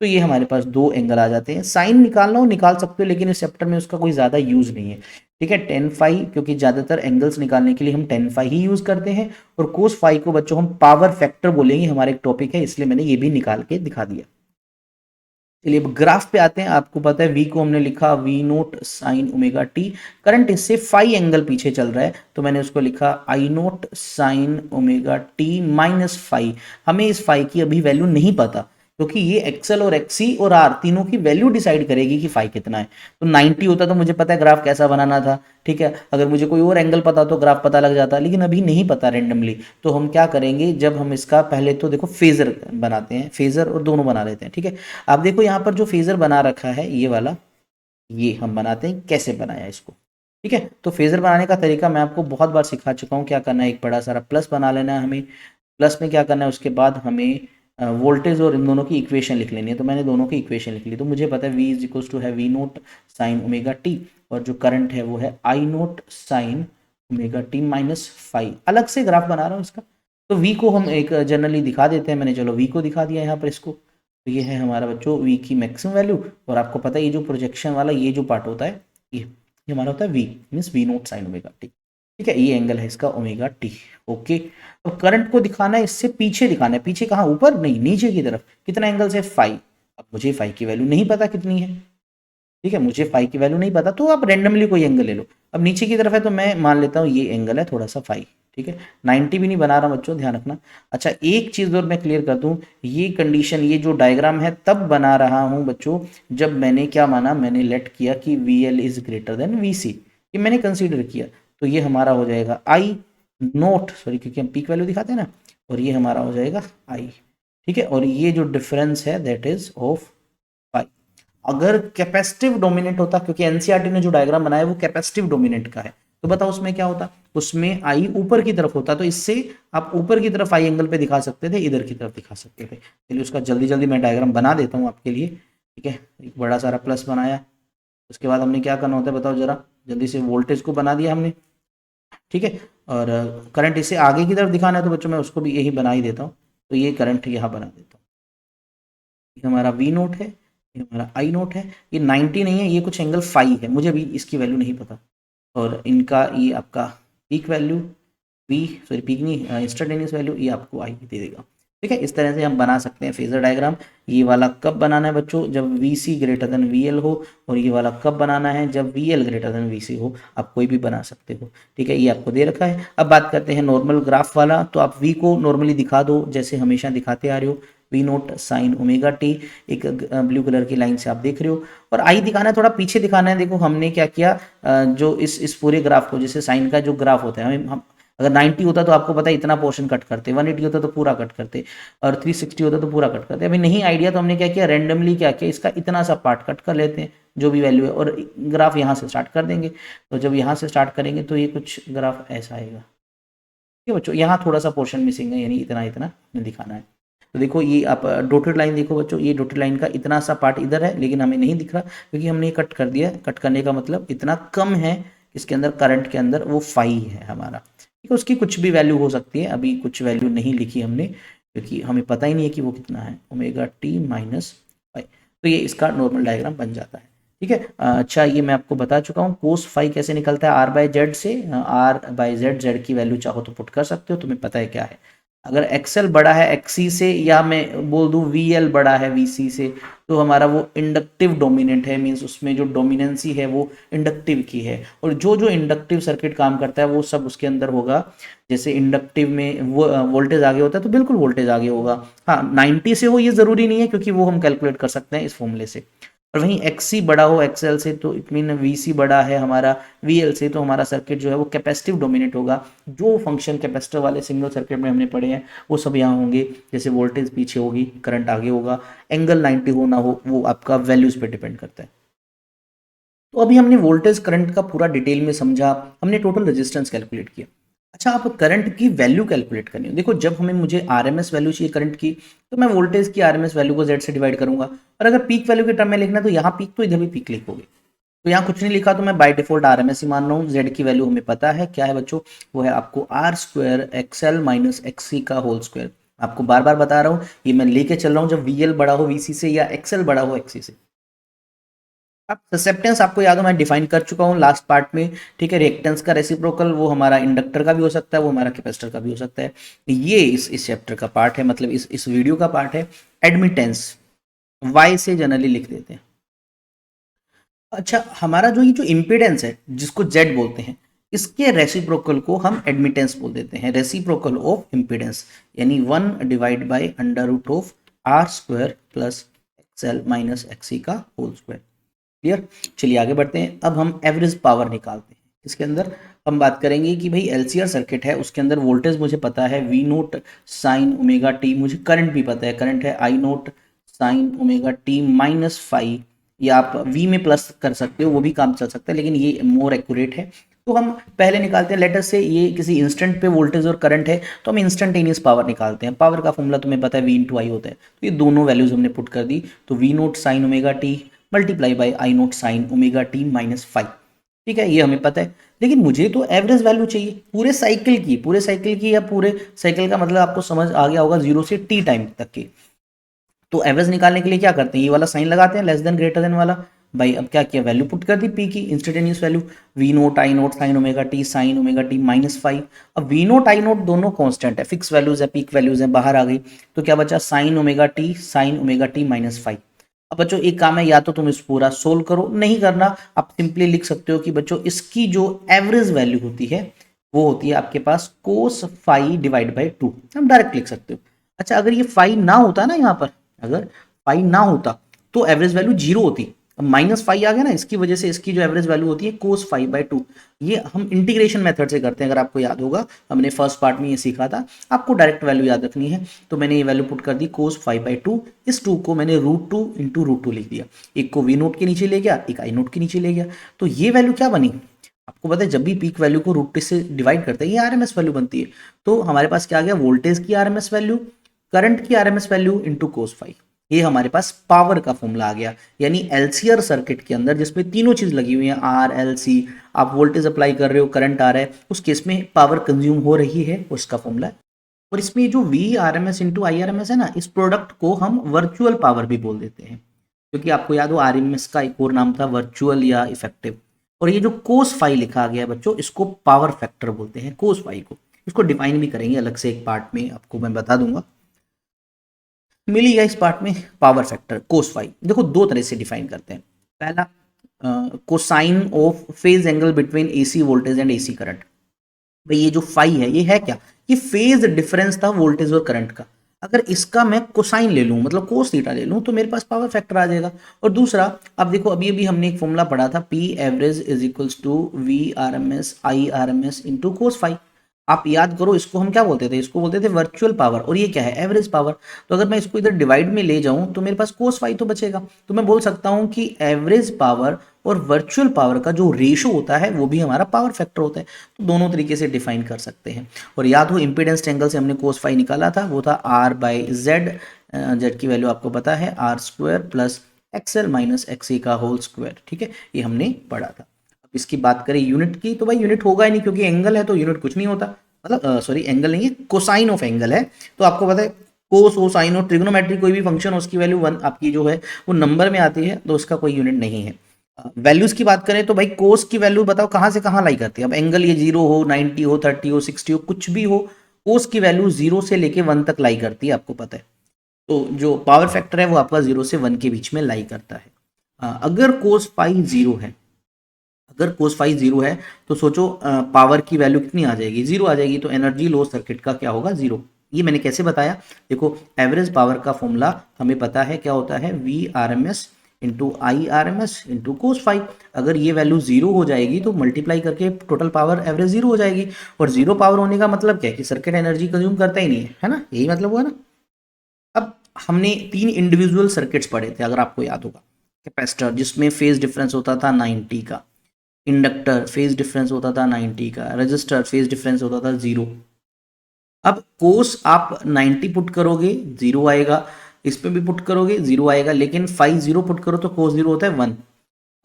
तो ये हमारे पास दो एंगल आ जाते हैं। साइन निकालना हो निकाल सकते हो, लेकिन इस चैप्टर में उसका कोई ज़्यादा यूज नहीं है। ठीक है, टेन फाई, क्योंकि ज़्यादातर एंगल्स निकालने के लिए हम टेन फाई ही यूज़ करते हैं, और कोस फाई को बच्चों हम पावर फैक्टर बोलेंगे, हमारा एक टॉपिक है, इसलिए मैंने ये भी निकाल के दिखा दिया। चलिए अब ग्राफ पे आते हैं। आपको पता है वी को हमने लिखा V naught sine omega t, current इससे फाई एंगल पीछे चल रहा है, तो मैंने उसको लिखा I naught sine omega T minus phi. हमें इस फाई की अभी वैल्यू नहीं पता, क्योंकि ये एक्सएल और एक्सी और आर तीनों की वैल्यू डिसाइड करेगी कि फाई कितना है। तो 90 होता तो मुझे पता है ग्राफ कैसा बनाना था। ठीक है, अगर मुझे कोई और एंगल पता तो ग्राफ पता लग जाता, लेकिन अभी नहीं पता रेंडमली। तो हम क्या करेंगे, जब हम इसका पहले तो देखो फेजर बनाते हैं, फेजर और दोनों बना लेते हैं। ठीक है, आप देखो यहाँ पर जो फेजर बना रखा है ये वाला, ये हम बनाते हैं, कैसे बनाया इसको। ठीक है, तो फेजर बनाने का तरीका मैं आपको बहुत बार सिखा चुका हूँ। क्या करना है, एक बड़ा सारा प्लस बना लेना है हमें, प्लस में क्या करना है, उसके बाद हमें वोल्टेज और इन दोनों की इक्वेशन लिख लेनी है। तो मैंने दोनों की इक्वेशन लिख ली, तो मुझे पता है V इज इक्वल्स टू है V naught sine omega t, और जो करंट है वो है I naught sine omega T minus phi. अलग से ग्राफ बना रहा हूँ इसका, तो V को हम एक जनरली दिखा देते हैं। मैंने चलो V को दिखा दिया यहाँ पर इसको। तो ये है हमारा बच्चों V की मैक्सिमम वैल्यू, और आपको पता है ये जो प्रोजेक्शन वाला ये जो पार्ट होता है, ये हमारा होता है V means V naught sine omega T. ठीक है, ये एंगल है इसका ओमेगा टी। ओके, अब करंट को दिखाना है, इससे पीछे दिखाना है। पीछे कहाँ, ऊपर नहीं, नीचे की तरफ। कितना एंगल से, फाई। अब मुझे फाई की वैल्यू नहीं पता कितनी है। ठीक है, मुझे फाई की वैल्यू नहीं पता, तो आप रेंडमली कोई एंगल ले लो। अब नीचे की तरफ है तो मैं मान लेता हूँ ये एंगल है थोड़ा सा फाई। ठीक है, 90 भी नहीं बना रहा बच्चों, ध्यान रखना। अच्छा, एक चीज़ और मैं क्लियर कर दूं, ये कंडीशन, ये जो डायग्राम है तब बना रहा हूं बच्चों जब मैंने क्या माना, मैंने लेट किया कि V L is greater than V C, ये मैंने कंसीडर किया। तो ये हमारा हो जाएगा आई नोट, सॉरी क्योंकि हम पीक वैल्यू दिखाते हैं ना, और ये हमारा हो जाएगा आई। ठीक है, और ये जो डिफरेंस है दैट इज ऑफ फाई। अगर कैपेसिटिव डोमिनेंट होता, क्योंकि एनसीईआरटी ने जो डायग्राम बनाया है वो कैपेसिटिव डोमिनेंट का है, तो बताओ उसमें क्या होता, उसमें आई ऊपर की तरफ होता, तो इससे आप ऊपर की तरफ आई एंगल पे दिखा सकते थे, इधर की तरफ दिखा सकते थे। चलिए उसका जल्दी जल्दी मैं डायग्राम बना देता हूँ आपके लिए, ठीक है। एक बड़ा सारा प्लस बनाया, उसके बाद हमने क्या करना होता है बताओ जरा जल्दी से, वोल्टेज को बना दिया हमने, ठीक है। और करंट इसे आगे की तरफ दिखाना है तो बच्चों मैं उसको भी यही बना ही देता हूँ, तो ये करंट यहाँ बना देता हूँ, ये हमारा वी नोट है, ये हमारा आई नोट है, ये 90 नहीं है, ये कुछ एंगल फाई है, मुझे अभी इसकी वैल्यू नहीं पता। और इनका ये आपका peak value V, sorry peak नहीं, इंस्टेंटेनियस वैल्यू ये आपको आई दे देगा, ठीक है। इस तरह से हम बना सकते हैं फेजर डायग्राम। ये वाला कब बनाना है बच्चों, जब V C greater than V L हो, और ये वाला कब बनाना है, जब V L greater than V C हो। आप कोई भी बना सकते हो, ठीक है, ये आपको दे रखा है। अब बात करते हैं नॉर्मल ग्राफ वाला, तो आप वी को नॉर्मली दिखा दो जैसे हमेशा दिखाते आ रहे हो, V naught sine omega T, एक ब्लू कलर की लाइन से आप देख रहे हो। और आई दिखाना है, थोड़ा पीछे दिखाना है। देखो हमने क्या किया, जो इस पूरे ग्राफ को, जैसे साइन का जो ग्राफ होता है, हम अगर 90 होता तो आपको पता है इतना पोर्शन कट करते, 180 होता तो पूरा कट करते, और 360 होता तो पूरा कट करते। अभी नहीं आइडिया तो हमने क्या किया, रैंडमली क्या किया, इसका इतना सा पार्ट कट कर लेते हैं जो भी वैल्यू है, और ग्राफ यहाँ से स्टार्ट कर देंगे। तो जब यहाँ से स्टार्ट करेंगे तो ये कुछ ग्राफ ऐसा आएगा, ठीक है बच्चों। यहाँ थोड़ा सा पोर्शन मिसिंग है, यानी इतना इतना हमें दिखाना है। तो देखो ये आप डॉटेड लाइन देखो बच्चों, ये डॉटेड लाइन का इतना सा पार्ट इधर है, लेकिन हमें नहीं दिख रहा क्योंकि हमने ये कट कर दिया। कट करने का मतलब इतना कम है, इसके अंदर करंट के अंदर वो फाई है हमारा, ठीक है। उसकी कुछ भी वैल्यू हो सकती है, अभी कुछ वैल्यू नहीं लिखी हमने क्योंकि हमें पता ही नहीं है कि वो कितना है, ओमेगा टी माइनस फाई। तो ये इसका नॉर्मल डायग्राम बन जाता है, ठीक है। अच्छा ये मैं आपको बता चुका हूँ कोस फाई कैसे निकलता है, आर बाय जेड से। आर बाय जेड, जेड की वैल्यू चाहो तो पुट कर सकते हो, तुम्हें पता है क्या है। अगर एक्सएल बड़ा है एक्सी से, या मैं बोल दूं वीएल बड़ा है वीसी से, तो हमारा वो इंडक्टिव डोमिनेंट है, मींस उसमें जो डोमिनेंसी है वो इंडक्टिव की है। और जो जो इंडक्टिव सर्किट काम करता है वो सब उसके अंदर होगा। जैसे इंडक्टिव में वो वोल्टेज आगे होता है तो बिल्कुल वोल्टेज आगे होगा। हाँ 90 से हो ये ज़रूरी नहीं है, क्योंकि वो हम कैलकुलेट कर सकते हैं इस फॉर्मूले से। और वहीं एक्सी बड़ा हो एक्सएल से, तो इट मीन वीसी बड़ा है हमारा वीएल से, तो हमारा सर्किट जो है वो कैपेसिटिव डोमिनेट होगा। जो फंक्शन कैपेसिटर वाले सिंगल सर्किट में हमने पढ़े हैं वो सब यहाँ होंगे। जैसे वोल्टेज पीछे होगी, करंट आगे होगा, एंगल 90 हो ना हो वो आपका वैल्यूज पे डिपेंड करता है। तो अभी हमने वोल्टेज करंट का पूरा डिटेल में समझा, हमने टोटल रेजिस्टेंस कैलकुलेट किया। अच्छा आप करंट की वैल्यू कैलकुलेट करनी है। देखो जब मुझे आरएमएस वैल्यू चाहिए करंट की, तो मैं वोल्टेज की आरएमएस वैल्यू को जेड से डिवाइड करूंगा। और अगर पीक वैल्यू के टर्म में लिखना है तो यहाँ पीक तो इधर भी पीक लिखोगे। तो यहाँ कुछ नहीं लिखा तो मैं बाय डिफॉल्ट आरएमएस ही मान रहा हूँ। जेड की वैल्यू हमें पता है क्या है बच्चों, वो है आपको R square XL minus XC का होल स्क्वायर। आपको बार बार बता रहा हूँ, ये मैं लेके चल रहा हूँ जब वीएल बड़ा हो वीसी से या एक्सएल बड़ा हो एक्सी से। अब ससेप्टेंस आपको याद हो मैं डिफाइन कर चुका हूँ लास्ट पार्ट में, ठीक है। रिएक्टेंस का रेसिप्रोकल वो हमारा इंडक्टर का भी हो सकता है, वो हमारा कैपेसिटर का भी हो सकता है। ये इस चैप्टर का पार्ट है, मतलब इस वीडियो का पार्ट है। एडमिटेंस वाई से जनरली लिख देते हैं। अच्छा हमारा जो इम्पीडेंस है जिसको जेड बोलते हैं, इसके रेसिप्रोकल को हम एडमिटेंस बोल देते हैं, रेसिप्रोकल ऑफ इम्पीडेंस, यानी 1 divide by under root of R square plus XL minus XC का होल स्क्वायर। क्लियर। चलिए आगे बढ़ते हैं। अब हम एवरेज पावर निकालते हैं। इसके अंदर हम बात करेंगे कि भाई एलसीआर सर्किट है, उसके अंदर वोल्टेज मुझे पता है V naught sine omega t, मुझे करंट भी पता है, करंट है I naught sine omega T minus five, या आप वी में प्लस कर सकते हो, वो भी काम चल सकता है, लेकिन ये मोर एक्यूरेट है। तो हम पहले निकालते हैं, लेटर से ये किसी इंस्टेंट पे वोल्टेज और करंट है, तो हम इंस्टेंटेनियस पावर निकालते हैं। पावर का फॉर्मूला तुम्हें पता है वी इंटू आई होता है, तो ये दोनों वैल्यूज हमने पुट कर दी। तो V naught sine omega T multiply by I naught sine omega T minus five, ठीक है, ये हमें पता है। लेकिन मुझे तो एवरेज वैल्यू चाहिए पूरे साइकिल की, पूरे साइकिल की, या पूरे साइकिल का मतलब आपको समझ आ गया होगा, 0 से टी टाइम तक की। तो एवरेज निकालने के लिए क्या करते हैं, ये वाला साइन लगाते हैं, लेस देन ग्रेटर देन वाला। भाई अब क्या किया, वैल्यू पुट कर दी पी की, instantaneous value V naught I naught sine omega T minus five. अब वी नोट आई नोट दोनों कांस्टेंट है, फिक्स वैल्यूज है, पीक वैल्यूज है, बाहर आ गई। तो क्या बचा, sine omega T minus five. अब बच्चों एक काम है, या तो तुम इस पूरा सोल्व करो, नहीं करना आप सिंपली लिख सकते हो कि बच्चों इसकी जो एवरेज वैल्यू होती है वो होती है आपके पास कोस फाई डिवाइड बाई 2, हम डायरेक्ट लिख सकते हो। अच्छा अगर ये फाई ना होता ना यहाँ पर, अगर फाई ना होता तो एवरेज वैल्यू 0 होती। अब माइनस फाइव आ गया ना, इसकी वजह से इसकी जो एवरेज वैल्यू होती है कोस 5/2। ये हम इंटीग्रेशन मेथड से करते हैं, अगर आपको याद होगा हमने फर्स्ट पार्ट में ये सीखा था। आपको डायरेक्ट वैल्यू याद रखनी है, तो मैंने ये वैल्यू पुट कर दी कोस 5/2। इस 2 को मैंने √2 इंटू √2 लिख दिया, एक को वी नोट के नीचे ले गया, एक आई नोट के नीचे ले गया। तो ये वैल्यू क्या बनी, आपको पता है जब भी पीक वैल्यू को √2 से डिवाइड करते हैं ये आरएमएस वैल्यू बनती है। तो हमारे पास क्या आ गया, वोल्टेज की आरएमएस वैल्यू, करंट की RMS value into cos phi, ये हमारे पास पावर का फॉर्मूला आ गया। यानी एलसीआर सर्किट के अंदर जिसमें तीनों चीज लगी हुई है, आर एल सी, आप वोल्टेज अप्लाई कर रहे हो, करंट आ रहा है, उस केस में पावर कंज्यूम हो रही है, उसका फॉर्मूला है। और इसमें जो V R M S into I R M S है ना, इस प्रोडक्ट को हम वर्चुअल पावर भी बोल देते हैं, क्योंकि आपको याद हो आर एम एस का एक और नाम था वर्चुअल या इफेक्टिव। और ये जो कोस फाई लिखा गया है बच्चों, इसको पावर फैक्टर बोलते हैं, कोस फाई को। इसको डिफाइन भी करेंगे अलग से एक पार्ट में, आपको मैं बता दूंगा, मिलेगा इस पार्ट में पावर फैक्टर कोस फाई। देखो दो तरह से डिफाइन करते हैं। पहला cosine of phase angle between AC voltage and AC current. भाई ये जो फाई है ये है क्या, ये फेज डिफरेंस था वोल्टेज और करंट का। अगर इसका मैं कोसाइन ले लूं, मतलब कोस थीटा ले लूं, तो मेरे पास पावर फैक्टर आ जाएगा। और दूसरा, अब देखो अभी अभी हमने एक फॉर्मूला पढ़ा था, P average is equals to V R M S I R M S into cos phi. आप याद करो इसको हम क्या बोलते थे, इसको बोलते थे वर्चुअल पावर, और ये क्या है, एवरेज पावर। तो अगर मैं इसको इधर डिवाइड में ले जाऊं तो मेरे पास कोस फाई तो बचेगा। तो मैं बोल सकता हूं कि एवरेज पावर और वर्चुअल पावर का जो रेशो होता है वो भी हमारा पावर फैक्टर होता है। तो दोनों तरीके से डिफाइन कर सकते हैं। और याद हो इंपीडेंस एंगल से हमने कोस फाई निकाला था, वो था आर बाई जेड। जेड की वैल्यू आपको पता है R square plus XL minus X A का होल स्क्वायर। ठीक है, ये हमने पढ़ा था। अब इसकी बात करें यूनिट की, तो भाई यूनिट होगा ही नहीं, क्योंकि एंगल है तो यूनिट कुछ नहीं होता। मतलब सॉरी एंगल नहीं है, कोसाइन ऑफ एंगल है। तो आपको पता है कोस हो, साइन हो, ट्रिग्नोमेट्री कोई भी फंक्शन उसकी वैल्यू 1 आपकी जो है वो नंबर में आती है, तो उसका कोई यूनिट नहीं है। वैल्यूज की बात करें तो भाई कोस की वैल्यू बताओ कहां से कहां लाई करती है। अब एंगल ये 0 हो, 90 हो, 30 हो, 60 हो, कुछ भी हो, कोस की वैल्यू 0 से लेके 1 तक लाई करती है, आपको पता है। तो जो पावर फैक्टर है वो आपका 0 से 1 के बीच में लाई करता है। अगर कोस फाई 0 है, अगर कोस फाई 0 है तो सोचो पावर की वैल्यू कितनी आ जाएगी, 0 आ जाएगी। तो एनर्जी लॉस सर्किट का क्या होगा, 0। ये मैंने कैसे बताया, देखो एवरेज पावर का फॉर्मूला हमें पता है क्या होता है, V R M S into I R M S into cos phi. अगर ये वैल्यू 0 हो जाएगी तो मल्टीप्लाई करके टोटल पावर एवरेज 0 हो जाएगी। और 0 पावर होने का मतलब क्या है कि सर्किट एनर्जी कंज्यूम करता ही नहीं है ना, यही मतलब हुआ ना। अब हमने 3 इंडिविजुअल सर्किट्स पढ़े थे, अगर आपको याद होगा। कैपेसिटर जिसमें फेज डिफरेंस होता था 90 का, इंडक्टर फेज डिफरेंस होता था 90 का, रजिस्टर फेज डिफरेंस होता था 0। अब कोस आप 90 पुट करोगे 0 आएगा, इस पे भी पुट करोगे 0 आएगा, लेकिन फाई 0 पुट करो तो कोस 0 होता है 1।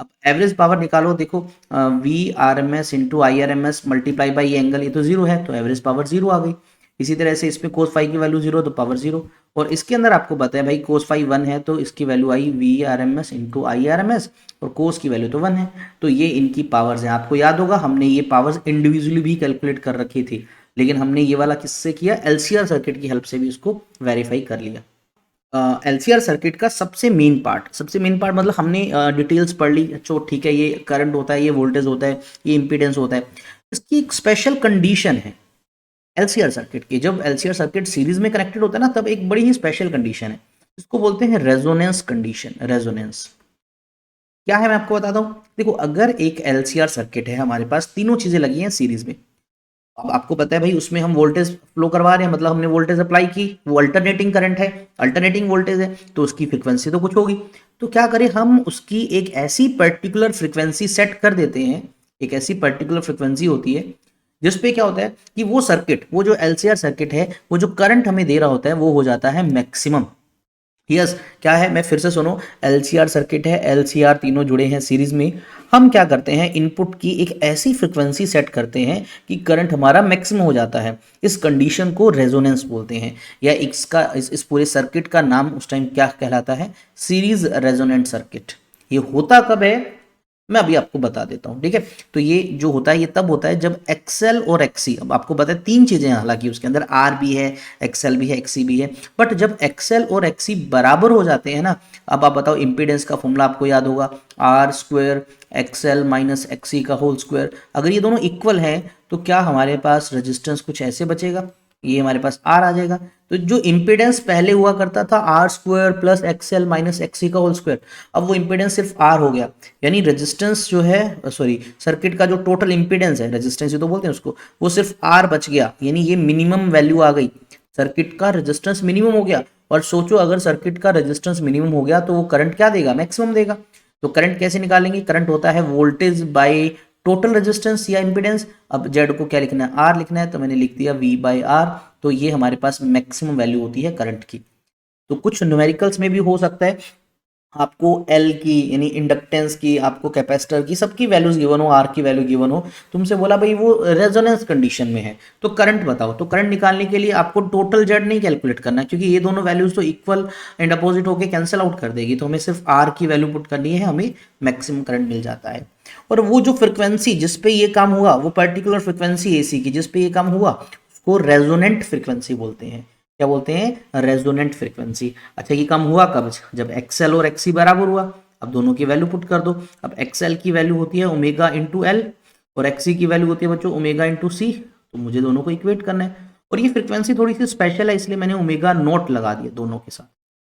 अब एवरेज पावर निकालो, देखो V R M S into I R M S multiply by angle, ये तो 0 है, तो एवरेज पावर 0 आ गई। इसी तरह से इसमें कोस फाई की वैल्यू 0 तो पावर 0। और इसके अंदर आपको पता है भाई कोस फाई 1 है तो इसकी value I V R M S into I R M S, और कोस की वैल्यू तो 1 है। तो ये इनकी पावर्स हैं। आपको याद होगा हमने ये पावर्स इंडिविजुअली भी कैलकुलेट कर रखी थी, लेकिन हमने ये वाला किससे किया, एलसीआर सर्किट की हेल्प से भी इसको वेरीफाई कर लिया। एलसीआर सर्किट का सबसे मेन पार्ट मतलब हमने डिटेल्स पढ़ ली, अच्छा ठीक है, ये करंट होता है, ये वोल्टेज होता है, ये इंपीडेंस होता है। इसकी एक स्पेशल कंडीशन है एलसीआर सर्किट की। जब एलसीआर सर्किट सीरीज में कनेक्टेड होता है ना, तब एक बड़ी ही स्पेशल कंडीशन है, इसको बोलते हैं रेजोनेंस कंडीशन। रेजोनेंस क्या है मैं आपको बताता हूँ। देखो अगर एक एलसीआर सर्किट है, हमारे पास तीनों चीजें लगी हैं सीरीज में। अब आपको पता है भाई उसमें हम वोल्टेज फ्लो करवा रहे हैं, मतलब हमने वोल्टेज अप्लाई की, वो अल्टरनेटिंग करंट है, अल्टरनेटिंग वोल्टेज है, तो उसकी फ्रीक्वेंसी तो कुछ होगी। तो क्या करें हम, उसकी एक ऐसी पर्टिकुलर फ्रीक्वेंसी सेट कर देते हैं, एक ऐसी पर्टिकुलर फ्रीक्वेंसी होती है जिसपे क्या होता है कि वो सर्किट, वो जो एलसीआर सर्किट है, वो जो करंट हमें दे रहा होता है वो हो जाता है मैक्सिमम। यस क्या है, मैं फिर से सुनो, एलसीआर सर्किट है, एलसीआर तीनों जुड़े हैं सीरीज में। हम क्या करते हैं, इनपुट की एक ऐसी फ्रीक्वेंसी सेट करते हैं कि करंट हमारा मैक्सिमम हो जाता है। इस कंडीशन को रेजोनेंस बोलते हैं, या इसका इस पूरे सर्किट का नाम उस टाइम क्या कहलाता है, सीरीज रेजोनेंट सर्किट। ये होता कब है मैं अभी आपको बता देता हूं, ठीक है। तो ये जो होता है ये तब होता है जब एक्सएल और एक्सी, अब आपको पता है 3 चीजें, हालांकि उसके अंदर आर भी है, एक्सएल भी है, एक्सी भी है, बट जब एक्सएल और एक्सी बराबर हो जाते हैं ना, अब आप बताओ इंपीडेंस का फॉर्मूला आपको याद होगा, R square XL minus XC का होल स्क्वायर। अगर ये दोनों इक्वल है तो क्या हमारे पास रेजिस्टेंस कुछ ऐसे बचेगा, ये हमारे पास आर आ जाएगा। तो जो इंपीडेंस पहले हुआ करता था R square plus XL minus XC का होल स्क्वायर, अब वो इंपीडेंस सिर्फ आर हो गया। यानी रेजिस्टेंस जो है, सॉरी सर्किट का जो टोटल इंपीडेंस है, रेजिस्टेंस ही तो बोलते हैं उसको, वो सिर्फ आर बच गया। यानी ये मिनिमम वैल्यू आ गई, सर्किट का रेजिस्टेंस मिनिमम हो गया। और सोचो अगर सर्किट का रेजिस्टेंस मिनिमम हो गया तो वो करंट क्या देगा, मैक्सिमम देगा। तो करंट कैसे निकालेंगे, करंट होता है वोल्टेज बाय टोटल रेजिस्टेंस या इम्पीडेंस। अब जेड को क्या लिखना है, आर लिखना है, तो मैंने लिख दिया वी बाई आर। तो ये हमारे पास मैक्सिमम वैल्यू होती है करंट की। तो कुछ न्यूमेरिकल्स में भी हो सकता है आपको एल की यानी इंडक्टेंस की, आपको कैपेसिटर की, सबकी वैल्यूज गिवन हो, आर की वैल्यू गिवन हो, तुमसे बोला भाई वो रेजोनेंस कंडीशन में है तो करंट बताओ। तो करंट निकालने के लिए आपको टोटल जेड नहीं कैलकुलेट करना है, क्योंकि ये दोनों वैल्यूज तो इक्वल एंड अपोजिट होकर कैंसिल आउट कर देगी। तो हमें सिर्फ आर की वैल्यू पुट करनी है, हमें मैक्सिमम करंट मिल जाता है। और वो जो फ्रिक्वेंसी जिस पे ये काम हुआ, वो पर्टिकुलर फ्रिक्वेंसी एसी की जिस पे ये काम हुआ, उसको रेजोनेंट फ्रिक्वेंसी बोलते हैं। क्या बोलते हैं, रेजोनेंट फ्रीक्वेंसी। अच्छा ये कम हुआ कब, जब एक्सएल और एक्सी बराबर हुआ। अब दोनों की वैल्यू पुट कर दो। अब एक्सएल की वैल्यू होती है ओमेगा इंटू एल और एक्सी की वैल्यू होती है बच्चों ओमेगा इंटू सी। तो मुझे दोनों को इक्वेट करना है और ये फ्रीक्वेंसी थोड़ी सी स्पेशल है, इसलिए मैंने ओमेगा नोट लगा दिया दोनों के साथ।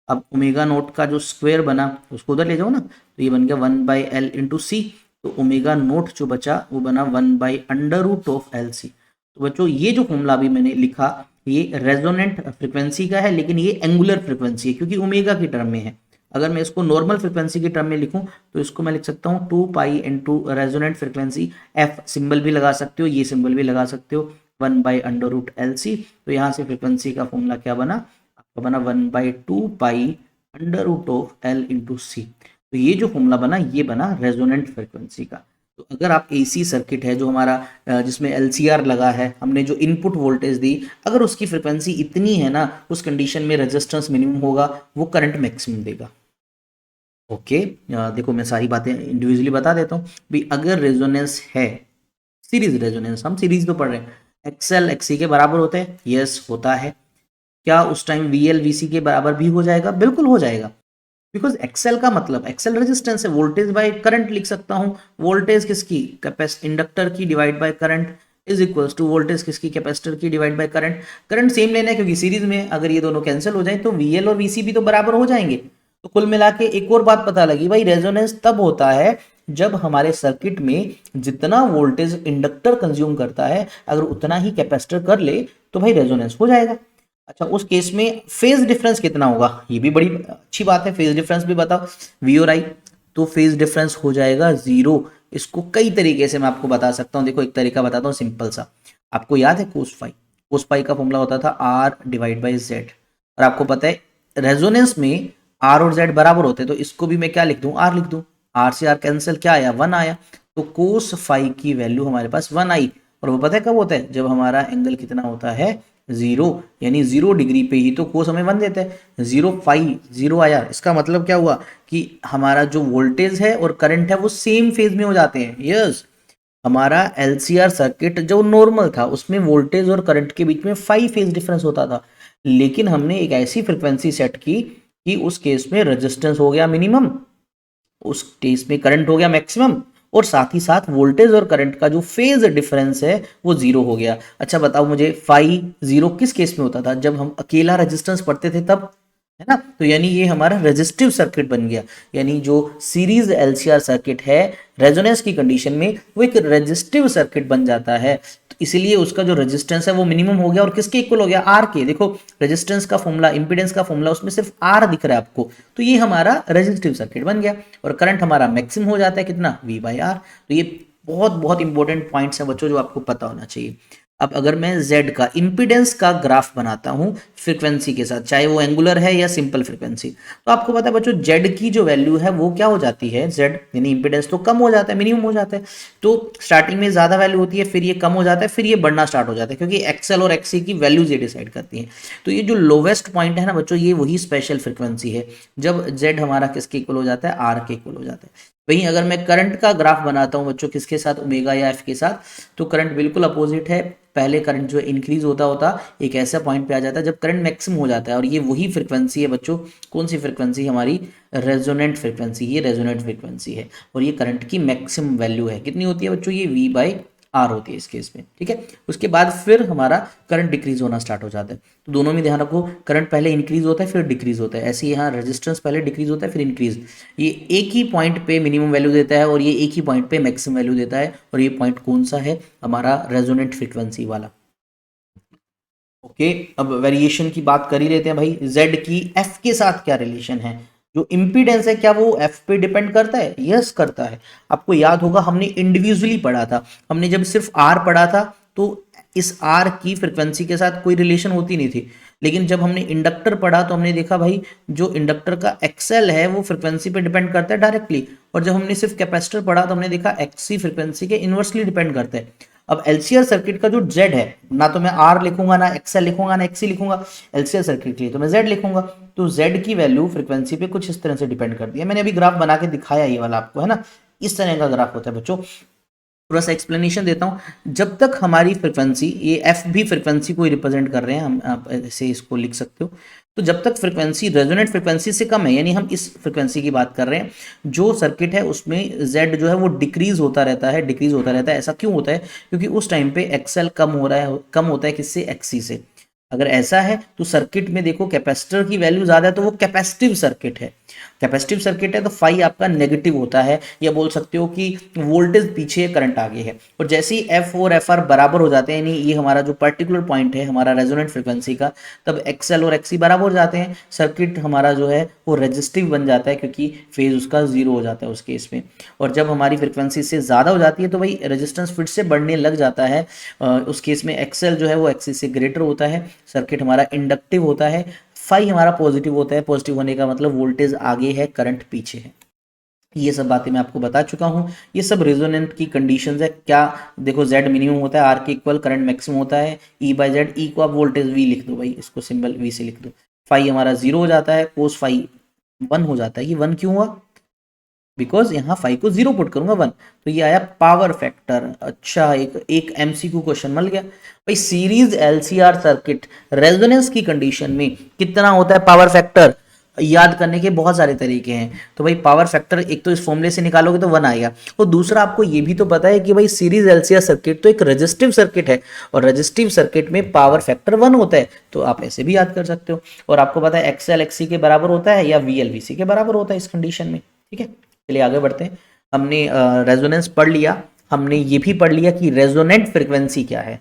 अब ओमेगा नोट का जो स्क्वायर बना उसको उधर ले जाओ ना, तो ये बन गया 1/L इंटू सी। तो ओमेगा नोट जो बचा वो बना 1/√ऑफ LC। तो बच्चों ये जो फॉर्मूला अभी मैंने लिखा ये रेजोनेंट फ्रीक्वेंसी का है, लेकिन ये एंगुलर फ्रीक्वेंसी है क्योंकि ओमेगा की टर्म में है। अगर मैं इसको नॉर्मल फ्रीक्वेंसी की टर्म में लिखूं तो इसको मैं लिख सकता हूं 2 pi into resonant frequency. F symbol भी लगा सकते हो, ये सिंबल भी लगा सकते हो, 1/√LC। तो यहाँ से फ्रीक्वेंसी का फॉर्मूला क्या बना, आपका बना 1/2 pi under root of L into C. तो ये जो फॉर्मूला बना ये बना रेजोनेंट फ्रीक्वेंसी का। तो अगर आप एसी सर्किट है जो हमारा जिसमें एलसीआर लगा है, हमने जो इनपुट वोल्टेज दी, अगर उसकी फ्रीक्वेंसी इतनी है ना, उस कंडीशन में रेजिस्टेंस मिनिमम होगा, वो करंट मैक्सिमम देगा। ओके देखो मैं सारी बातें इंडिविजुअली बता देता हूँ भी। अगर रेजोनेंस है, सीरीज रेजोनेंस, हम सीरीज तो पढ़ रहे हैं, एक्सएल एक्सी के बराबर होते हैं, यस होता है। क्या उस टाइम वीएल वीसी के बराबर भी हो जाएगा, बिल्कुल हो जाएगा। बिकॉज एक्सेल का मतलब एक्सेल रेजिस्टेंस है, वोल्टेज बाय करंट लिख सकता हूं। वोल्टेज किसकी, इंडक्टर की divide by current is equals to voltage किसकी, कैपेसिटर की divide by current. Current same लेना है क्योंकि सीरीज में अगर ये दोनों कैंसिल हो जाए तो वीएल और वीसी भी तो बराबर हो जाएंगे। तो कुल मिला के एक और बात पता लगी भाई, रेजोनेंस तब होता है जब हमारे सर्किट में जितना वोल्टेज इंडक्टर कंज्यूम करता है अगर उतना ही कैपेसिटर कर ले तो भाई रेजोनेंस हो जाएगा। अच्छा उस केस में फेज डिफरेंस कितना होगा, ये भी बड़ी अच्छी बात है, फेज डिफरेंस भी बताओ वी और आई। तो फेज डिफरेंस हो जाएगा 0। इसको कई तरीके से मैं आपको बता सकता हूँ। देखो एक तरीका बताता हूँ सिंपल सा, आपको याद है कोस फाई, कोस फाई का फॉर्मूला होता था आर डिवाइड बाई जेड। और आपको पता है रेजोनेंस में आर और जेड बराबर होते हैं, तो इसको भी मैं क्या लिख दूं, आर लिख दूं। आर से आर कैंसिल, क्या आया 1 आया। तो कोस फाई की वैल्यू हमारे पास 1 आई। और वो पता है कब होता है, जब हमारा एंगल कितना होता है 0, यानी 0 डिग्री पे ही तो कोस हमें 1 देता है। 0 आया, इसका मतलब क्या हुआ कि हमारा जो वोल्टेज है और करंट है वो सेम फेज में हो जाते हैं। यस हमारा एलसीआर सर्किट जो नॉर्मल था उसमें वोल्टेज और करंट के बीच में 5 फेज डिफरेंस होता था, लेकिन हमने एक ऐसी फ्रिक्वेंसी सेट की कि उस केस में रेजिस्टेंस हो गया मिनिमम, उस केस में करंट हो गया मैक्सिमम, और साथ ही साथ वोल्टेज और करंट का जो फेज डिफरेंस है वो 0 हो गया। अच्छा बताओ मुझे, फाई 0 किस केस में होता था, जब हम अकेला रेजिस्टेंस पढ़ते थे तब, है ना। तो यानी ये हमारा रेजिस्टिव सर्किट बन गया, यानी जो सीरीज एलसीआर सर्किट है रेजोनेंस की कंडीशन में वो एक रेजिस्टिव सर्किट बन जाता है। तो इसीलिए उसका जो रेजिस्टेंस है वो मिनिमम हो गया और किसके इक्वल हो गया, आर के। देखो रेजिस्टेंस का फॉर्मूला, इंपीडेंस का फॉर्मूला, उसमें सिर्फ आर दिख रहा है आपको, तो ये हमारा रेजिस्टिव सर्किट बन गया। और करंट हमारा मैक्सिमम हो जाता है कितना, वी बाई आर। तो ये बहुत बहुत इंपॉर्टेंट पॉइंट्स हैं बच्चों जो आपको पता होना चाहिए। अब अगर मैं Z का इंपीडेंस का ग्राफ बनाता हूं फ्रीक्वेंसी के साथ, चाहे वो एंगुलर है या सिंपल फ्रीक्वेंसी, तो आपको पता है बच्चों Z की जो वैल्यू है वो क्या हो जाती है, Z यानी इंपीडेंस तो कम हो जाता है, मिनिमम हो जाता है। तो स्टार्टिंग में ज्यादा वैल्यू होती है, फिर ये कम हो जाता है, फिर ये बढ़ना स्टार्ट हो जाता है, क्योंकि एक्सएल और एक्सी की वैल्यूज ये डिसाइड करती हैं। तो ये जो लोवेस्ट पॉइंट है ना बच्चों, ये वही स्पेशल फ्रीक्वेंसी है जब Z हमारा किसके इक्वल हो जाता है, R के इक्वल हो जाता है। वहीं अगर मैं करंट का ग्राफ बनाता हूं बच्चों किसके साथ, ओमेगा या एफ के साथ, तो करंट बिल्कुल अपोजिट है। पहले करंट जो है इंक्रीज होता होता एक ऐसा पॉइंट पे आ जाता है जब करंट मैक्सिमम हो जाता है, और ये वही फ्रीक्वेंसी है बच्चों, कौन सी फ्रीक्वेंसी, हमारी रेजोनेंट फ्रीक्वेंसी। ये रेजोनेंट फ्रीक्वेंसी है और ये करंट की मैक्सिमम वैल्यू है। कितनी होती है बच्चों, ये V बाई आर होती है इस केस में, ठीक है। उसके बाद फिर हमारा करंट डिक्रीज होना स्टार्ट हो जाता है। तो दोनों में ध्यान रखो, करंट पहले इंक्रीज होता है फिर डिक्रीज होता है, ऐसे यहाँ रेजिस्टेंस पहले डिक्रीज होता है फिर इंक्रीज। ये एक ही पॉइंट पे मिनिमम वैल्यू देता है और ये एक ही पॉइंट पे मैक्सिमम वैल्यू देता है, और ये पॉइंट कौन सा है, हमारा रेजोनेंट फ्रीक्वेंसी वाला। ओके अब वेरिएशन की बात कर ही लेते हैं भाई, Z की F के साथ क्या रिलेशन है। जो इम्पीडेंस है क्या वो एफ पे डिपेंड करता है? यस करता है। आपको याद होगा हमने इंडिविजुअली पढ़ा था, हमने जब सिर्फ आर पढ़ा था तो इस आर की फ्रिक्वेंसी के साथ कोई रिलेशन होती नहीं थी, लेकिन जब हमने इंडक्टर पढ़ा तो हमने देखा भाई जो इंडक्टर का एक्सएल है वो फ्रिक्वेंसी पे डिपेंड करता है डायरेक्टली, और जब हमने सिर्फ कैपेसिटर पढ़ा तो हमने देखा एक्सी फ्रिक्वेंसी के इनवर्सली डिपेंड करता है। अब एलसीआर सर्किट का जो जेड है, ना तो मैं आर लिखूंगा ना एक्सएल लिखूंगा ना एक्सी लिखूंगा, एलसीआर सर्किट के लिए तो मैं जेड लिखूंगा। तो जेड की वैल्यू फ्रीक्वेंसी पे कुछ इस तरह से डिपेंड करती है। मैंने अभी ग्राफ बना के दिखाया ये वाला आपको, है ना, इस तरह का ग्राफ होता है बच्चों। थोड़ा सा एक्सप्लेनेशन देता हूं। जब तक हमारी फ्रिक्वेंसी, ये एफ भी फ्रिक्वेंसी को रिप्रेजेंट कर रहे हैं, हम आप ऐसे इसको लिख सकते हो, तो जब तक फ्रिक्वेंसी रेजोनेंट फ्रिक्वेंसी से कम है, यानी हम इस फ्रिक्वेंसी की बात कर रहे हैं, जो सर्किट है उसमें जेड जो है वो डिक्रीज होता रहता है, डिक्रीज होता रहता है। ऐसा क्यों होता है? क्योंकि उस टाइम पे एक्सएल कम हो रहा है, कम होता है किससे? एक्सी से। अगर ऐसा है तो सर्किट में देखो कैपेसिटर की वैल्यू ज्यादा है तो वो कैपेसिटिव सर्किट है। कैपेसिटिव सर्किट है तो फाई आपका नेगेटिव होता है, या बोल सकते हो कि वोल्टेज पीछे है करंट आगे है। और जैसे ही एफ और एफ आर बराबर हो जाते हैं, यानी ये हमारा जो पर्टिकुलर पॉइंट है हमारा रेजोनेंट फ्रिक्वेंसी का, तब एक्सएल और एक्सी बराबर हो जाते हैं, सर्किट हमारा जो है वो रेजिस्टिव बन जाता है क्योंकि फेज उसका जीरो हो जाता है उस केस में। और जब हमारी फ्रिक्वेंसी से ज़्यादा हो जाती है तो भाई रेजिस्टेंस फिर से बढ़ने लग जाता है। उस केस में एक्सएल जो है वो एक्सी से ग्रेटर होता है, सर्किट हमारा इंडक्टिव होता है, फाई हमारा पॉजिटिव होता है। पॉजिटिव होने का मतलब वोल्टेज आगे है, करंट पीछे है। ये सब बातें मैं आपको बता चुका हूँ। ये सब रेजोनेंट की कंडीशंस है। क्या देखो, जेड मिनिमम होता है, आर के इक्वल करंट मैक्सिमम होता है, ई बाई जेड। ई को आप वोल्टेज वी लिख दो भाई, इसको सिंबल वी से लिख दो। फाई हमारा जीरो हो जाता है, कोस फाई वन हो जाता है। ये वन क्यों हुआ? बिकॉज यहाँ फाइव को जीरो पुट करूंगा वन, तो ये आया पावर फैक्टर। अच्छा, एक एमसीक्यू क्वेश्चन मिल गया भाई, सीरीज एलसीआर सर्किट रेजोनेंस की कंडीशन में कितना होता है पावर फैक्टर? याद करने के बहुत सारे तरीके हैं। तो भाई पावर फैक्टर एक तो इस फॉर्मूले से निकालोगे तो वन आएगा, और दूसरा आपको ये भी तो पता है कि भाई सीरीज एलसीआर सर्किट तो एक रजिस्टिव सर्किट है, और रजिस्टिव सर्किट में पावर फैक्टर वन होता है, तो आप ऐसे भी याद कर सकते हो। और आपको पता है एक्सएल एक्सी के बराबर होता है या वीएल वीसी के बराबर होता है इस कंडीशन में। ठीक है, चलिए आगे बढ़ते हैं। हमने रेजोनेंस पढ़ लिया, हमने ये भी पढ़ लिया कि रेजोनेंट फ्रिक्वेंसी क्या है।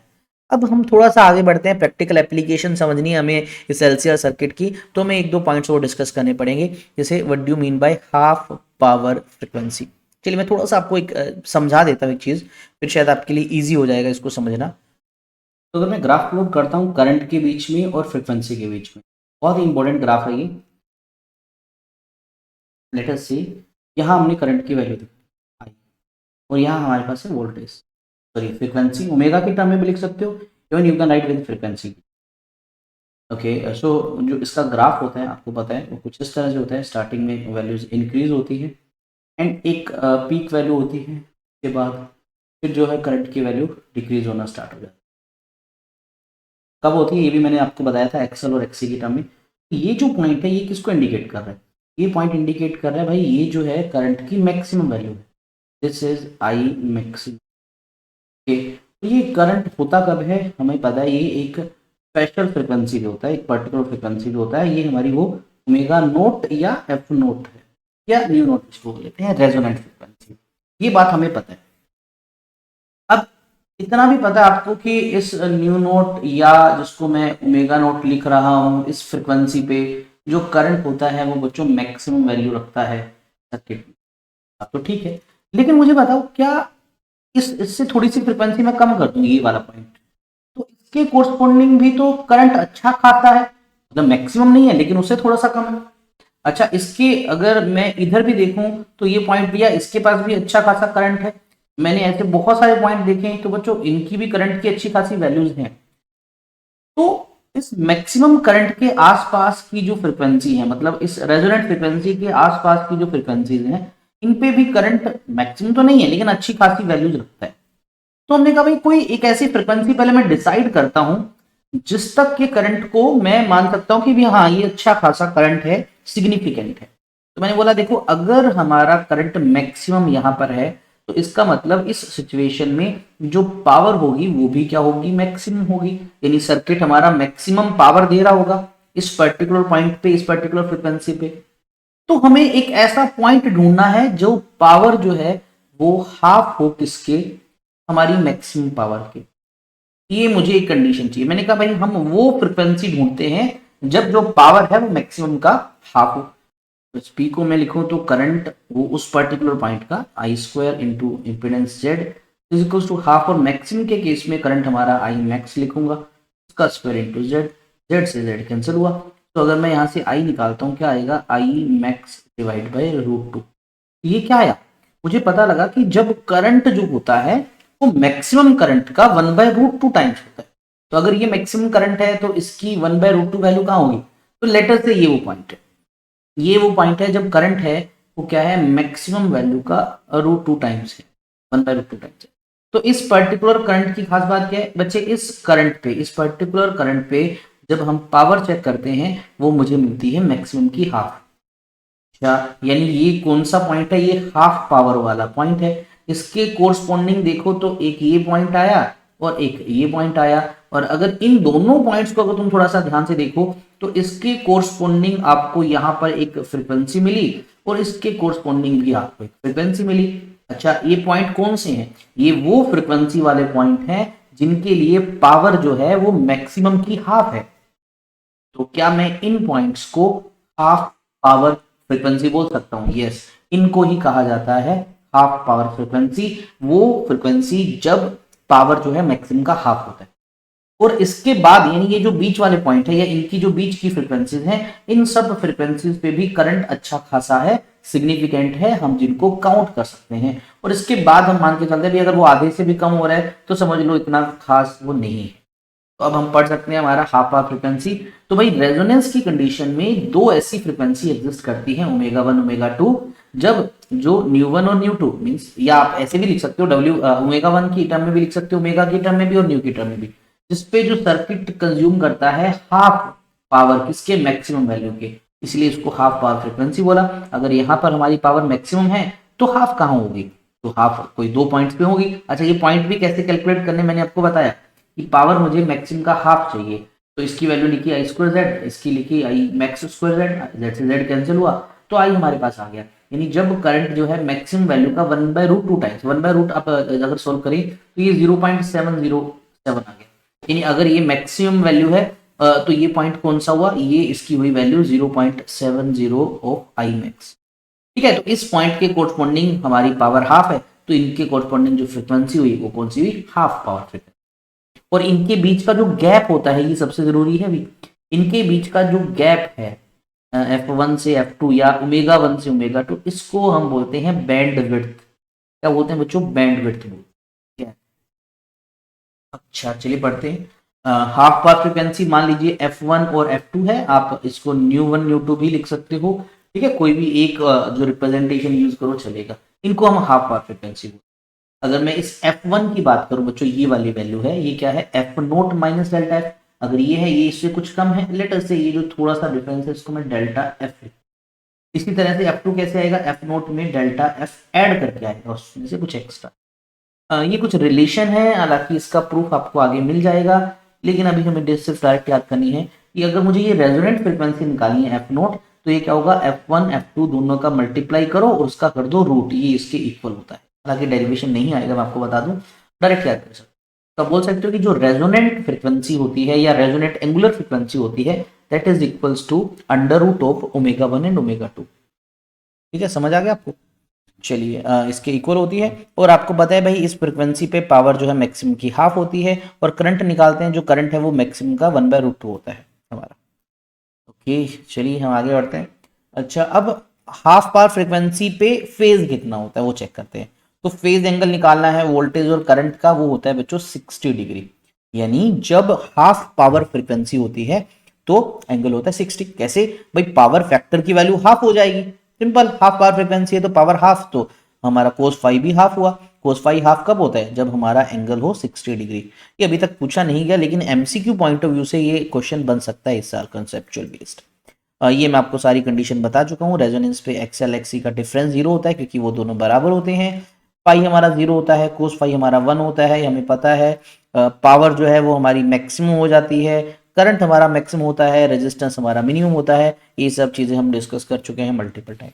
अब हम थोड़ा सा आगे बढ़ते हैं, प्रैक्टिकल एप्लीकेशन समझनी है हमें इस एलसीआर सर्किट की, तो हमें एक दो पॉइंट्स और डिस्कस करने पड़ेंगे, जैसे what do mean by half power frequency. चलिए मैं थोड़ा सा आपको एक समझा देता हूँ एक चीज़, फिर शायद आपके लिए ईजी हो जाएगा इसको समझना। तो अगर मैं ग्राफ प्लॉट करता हूँ करंट के बीच में और फ्रिक्वेंसी के बीच में, बहुत ही इंपॉर्टेंट ग्राफ है ये। लेट अस सी, यहाँ हमने करंट की वैल्यू दी आई, और यहाँ हमारे पास है वोल्टेज, सॉरी फ्रिक्वेंसी, ओमेगा के टर्म में भी लिख सकते हो, even you can write with frequency. Okay, so जो इसका ग्राफ होता है आपको पता है वो कुछ इस तरह से होता है। स्टार्टिंग में वैल्यूज इंक्रीज होती है एंड एक पीक वैल्यू होती है, उसके बाद फिर जो है करंट की वैल्यू डिक्रीज होना स्टार्ट हो जाती है। कब होती है ये भी मैंने आपको बताया था एक्सएल और एक्सी की टर्म में। ये जो पॉइंट है ये किसको इंडिकेट कर रहा है? ये पॉइंट इंडिकेट कर रहा है भाई, ये जो है करंट की मैक्सिमम वैल्यू है, दिस इज आई मैक्सिमम। तो ये करंट होता कब है? हमें पता है ये एक स्पेशल फ्रिक्वेंसी पे होता है, एक पर्टिकुलर फ्रिक्वेंसी पे होता है। ये हमारी वो ओमेगा नोट या एफ नोट है, या न्यू नोट इसको बोल लेते हैं, रेजोनेंट फ्रिक्वेंसी। ये बात हमें पता है। अब इतना भी पता है आपको कि इस न्यू नोट या जिसको मैं ओमेगा नोट लिख रहा हूँ, इस फ्रिक्वेंसी पे जो करंट होता है वो बच्चों मैक्सिमम वैल्यू रखता है सर्किट में। अब तो ठीक है, लेकिन मुझे बताओ क्या इससे थोड़ी सी फ्रिक्वेंसी में कम कर दूंगी ये वाला पॉइंट, तो इसके कोरस्पोंडिंग भी तो करंट अच्छा खासा है, मतलब मैक्सिमम नहीं है लेकिन उससे थोड़ा सा कम है। अच्छा, इसके अगर मैं इधर भी देखूं तो ये पॉइंट भैया इसके पास भी अच्छा खासा करंट है। मैंने ऐसे बहुत सारे पॉइंट देखे हैं, तो बच्चों इनकी भी करंट की अच्छी खासी वैल्यूज हैं। तो इस मैक्सिमम करंट के आसपास की जो फ्रिक्वेंसी है, मतलब इस रेजोनेंट फ्रिक्वेंसी के आसपास की जो फ्रिक्वेंसीज हैं, इन पे भी करंट मैक्सिमम तो नहीं है लेकिन अच्छी खासी वैल्यूज रखता है। तो हमने कहा भाई कोई एक ऐसी फ्रिक्वेंसी पहले मैं डिसाइड करता हूं जिस तक के करंट को मैं मान सकता हूं कि भी हाँ ये अच्छा खासा करंट है, सिग्निफिकेंट है। तो मैंने बोला देखो, अगर हमारा करंट मैक्सिमम यहां पर है तो इसका मतलब इस सिचुएशन में जो पावर होगी वो भी क्या होगी? मैक्सिमम होगी, यानी सर्किट हमारा मैक्सिमम पावर दे रहा होगा इस पर्टिकुलर पॉइंट पे, इस पर्टिकुलर फ्रिक्वेंसी पे। तो हमें एक ऐसा पॉइंट ढूंढना है जो पावर जो है वो हाफ हो किसके? हमारी मैक्सिमम पावर के। ये मुझे एक कंडीशन चाहिए। मैंने कहा भाई हम वो फ्रिक्वेंसी ढूंढते हैं जब जो पावर है वो मैक्सिमम का हाफ हो। तो इस P को मैं लिखूं तो करंट वो उस पर्टिकुलर पॉइंट का I square into impedance Z is equal to half, और मैक्सिमम के केस में करंट हमारा आई मैक्स लिखूंगा, उसका स्क्वायर इंटू जेड, जेड से जेड कैंसिल हुआ। तो अगर मैं यहाँ से आई निकालता हूँ क्या आएगा, आई मैक्स डिवाइड बाई √2। ये क्या आया, मुझे पता लगा कि जब करंट जो होता है वो मैक्सिमम करंट का 1/√2 टाइम्स होता है। तो अगर ये मैक्सिमम करंट है तो इसकी 1/√2 वैल्यू कहाँ होगी, तो लेटर से ये वो पॉइंट है, ये वो पॉइंट है जब करंट है वो क्या है, मैक्सिमम वैल्यू का √2 टाइम्स है, 1/√2 टाइम्स है। तो इस पर्टिकुलर करंट की खास बात क्या है बच्चे, इस करंट पे, इस पर्टिकुलर करंट पे जब हम पावर चेक करते हैं वो मुझे मिलती है मैक्सिमम की हाफ। अच्छा, यानी ये कौन सा पॉइंट है, ये हाफ पावर वाला पॉइंट है। इसके कोरस्पॉन्डिंग देखो तो एक ये पॉइंट आया और एक ये पॉइंट आया, और अगर इन दोनों पॉइंट्स को अगर तुम थोड़ा सा ध्यान से देखो तो इसके कोरस्पॉन्डिंग आपको यहाँ पर एक फ्रीक्वेंसी मिली और इसके कोरस्पॉन्डिंग भी आपको एक फ्रीक्वेंसी मिली। अच्छा, ये पॉइंट कौन से हैं, ये वो फ्रीक्वेंसी वाले पॉइंट हैं जिनके लिए पावर जो है वो मैक्सिमम की हाफ है। तो क्या मैं इन पॉइंट्स को हाफ पावर फ्रीक्वेंसी बोल सकता हूं, यस, इनको ही कहा जाता है हाफ पावर फ्रीक्वेंसी, वो फ्रीक्वेंसी जब पावर जो है मैक्सिमम का हाफ होता है। और इसके बाद यानी ये जो बीच वाले पॉइंट है या इनकी जो बीच की फ्रीक्वेंसीज हैं, इन सब फ्रीक्वेंसीज पे भी करंट अच्छा खासा है, सिग्निफिकेंट है, हम जिनको काउंट कर सकते हैं। और इसके बाद हम मान के चलते हैं भी अगर वो आधे से भी कम हो रहा है तो समझ लो इतना खास वो नहीं है। तो अब हम पढ़ सकते हैं हमारा हाफ पावर फ्रीक्वेंसी। तो भाई रेजोनेंस की कंडीशन में दो ऐसी फ्रीक्वेंसी एग्जिस्ट करती है, ω1 ω2, जब जो ν1 और ν2 मींस, या आप ऐसे भी लिख सकते हो ω1 की टर्म में भी लिख सकते हो, ओमेगा की टर्म में भी और न्यू की टर्म में भी, जिसपे जो सर्किट कंज्यूम करता है हाफ पावर किसके, मैक्सिमम वैल्यू के, इसलिए इसको हाफ पावर फ्रीक्वेंसी बोला। अगर यहाँ पर हमारी पावर मैक्सिमम है तो हाफ कहाँ होगी, तो हाफ कोई दो पॉइंट्स पे होगी। अच्छा, ये पॉइंट भी कैसे कैलकुलेट करने मैंने आपको बताया कि पावर मुझे मैक्सिमम का हाफ चाहिए, तो इसकी वैल्यू लिखी आई स्क्वायर जेड, इसकी लिखी I max square Z, Z से जेड कैंसिल हुआ तो आई हमारे पास आ गया। यानी जब करंट जो है मैक्सिमम वैल्यू का 1/√2 टाइम्स, 1/√, आप अगर सोल्व करें तो ये 0.707 आ गया। यानी अगर ये मैक्सिमम वैल्यू है तो ये पॉइंट कौन सा हुआ, ये इसकी हुई वैल्यू 0.70 ऑफ आई मैक्स। ठीक है, तो इस पॉइंट के कोरस्पॉन्डिंग हमारी पावर हाफ है, तो इनके कोरस्पॉन्डिंग जो फ्रीक्वेंसी हुई वो कौन सी हुई, हाफ पावर फ्रीक्वेंसी। और इनके बीच का जो गैप होता है ये सबसे जरूरी है भी, इनके बीच का जो गैप है f1 से f2 या ω1 से ω2, इसको हम बोलते हैं बैंड विड्थ। क्या बोलते हैं बच्चों, बैंड विड्थ बोलते हैं। अच्छा चलिए पढ़ते हैं। हाफ पावर फ्रीक्वेंसी मान लीजिए f1 और f2 है, आप इसको ν1 ν2 भी लिख सकते हो। ठीक है, कोई भी एक जो रिप्रेजेंटेशन यूज करो चलेगा, इनको हम हाफ पावर फ्रीक्वेंसी बोलते हैं। अगर मैं इस f1 की बात करूं बच्चों, ये वाली वैल्यू है, ये क्या है, f0 माइनस डेल्टा f। अगर ये है, ये इससे कुछ कम है, लेटर से ये जो थोड़ा सा डिफरेंस है इसको मैं डेल्टा f। इसी तरह से f2 कैसे आएगा, f0 में डेल्टा f ऐड करके आएगा उसमें से कुछ एक्स्ट्रा। ये कुछ रिलेशन है, हालांकि इसका प्रूफ आपको आगे मिल जाएगा, लेकिन अभी हमें सिर्फ डायरेक्ट याद करनी है कि अगर मुझे ये रेजोनेंट फ्रिक्वेंसी निकालनी है f0, तो ये क्या होगा, f1 f2 दोनों का मल्टीप्लाई करो और उसका कर दो रूट, ये इसके इक्वल होता है। हालांकि डेरिवेशन नहीं आएगा, मैं आपको बता दूं, डायरेक्ट याद कर सकते हो। तो बोल सकते हो कि जो रेजोनेंट फ्रिक्वेंसी होती है या रेजोनेंट एंगुलर फ्रिक्वेंसी होती है, that is equals to √, of ω1 and ω2। ठीक है, समझ आ गया आपको। चलिए इसके इक्वल होती है, और आपको पता है भाई इस फ्रिक्वेंसी पे पावर जो है मैक्सिमम की हाफ होती है, और करंट निकालते हैं, जो करंट है वो मैक्सिमम का 1/√2 होता है हमारा। ओके, चलिए हम आगे बढ़ते हैं। अच्छा, अब हाफ पावर फ्रीक्वेंसी पे फेज कितना होता है वो चेक करते हैं। तो फेज एंगल निकालना है वोल्टेज और करंट का, वो होता है बच्चों 60 डिग्री। यानी जब हाफ पावर फ्रीक्वेंसी होती है तो एंगल होता है 60। कैसे भाई, पावर फैक्टर की वैल्यू हाफ हो जाएगी, सिंपल, हाफ पावर फ्रीक्वेंसी है तो पावर हाफ, तो हमारा कोस फाई भी हाफ हुआ। कोस फाई हाफ कब होता है, जब हमारा एंगल हो 60 डिग्री। ये अभी तक पूछा नहीं गया, लेकिन एमसीक्यू पॉइंट ऑफ व्यू से ये क्वेश्चन बन सकता है इस साल, कंसेप्चुअल बेस्ड। ये मैं आपको सारी कंडीशन बता चुका हूँ। रेजोनेंस पे एक्सएल एक्सी का डिफरेंस 0 होता है क्योंकि वो दोनों बराबर होते हैं। फाई हमारा 0 होता है, कोस फाई हमारा 1 होता है, हमें पता है। पावर जो है वो हमारी मैक्सिमम हो जाती है, करंट हमारा मैक्सिमम होता है, रेजिस्टेंस हमारा मिनिमम होता है। ये सब चीज़ें हम डिस्कस कर चुके हैं मल्टीपल टाइम।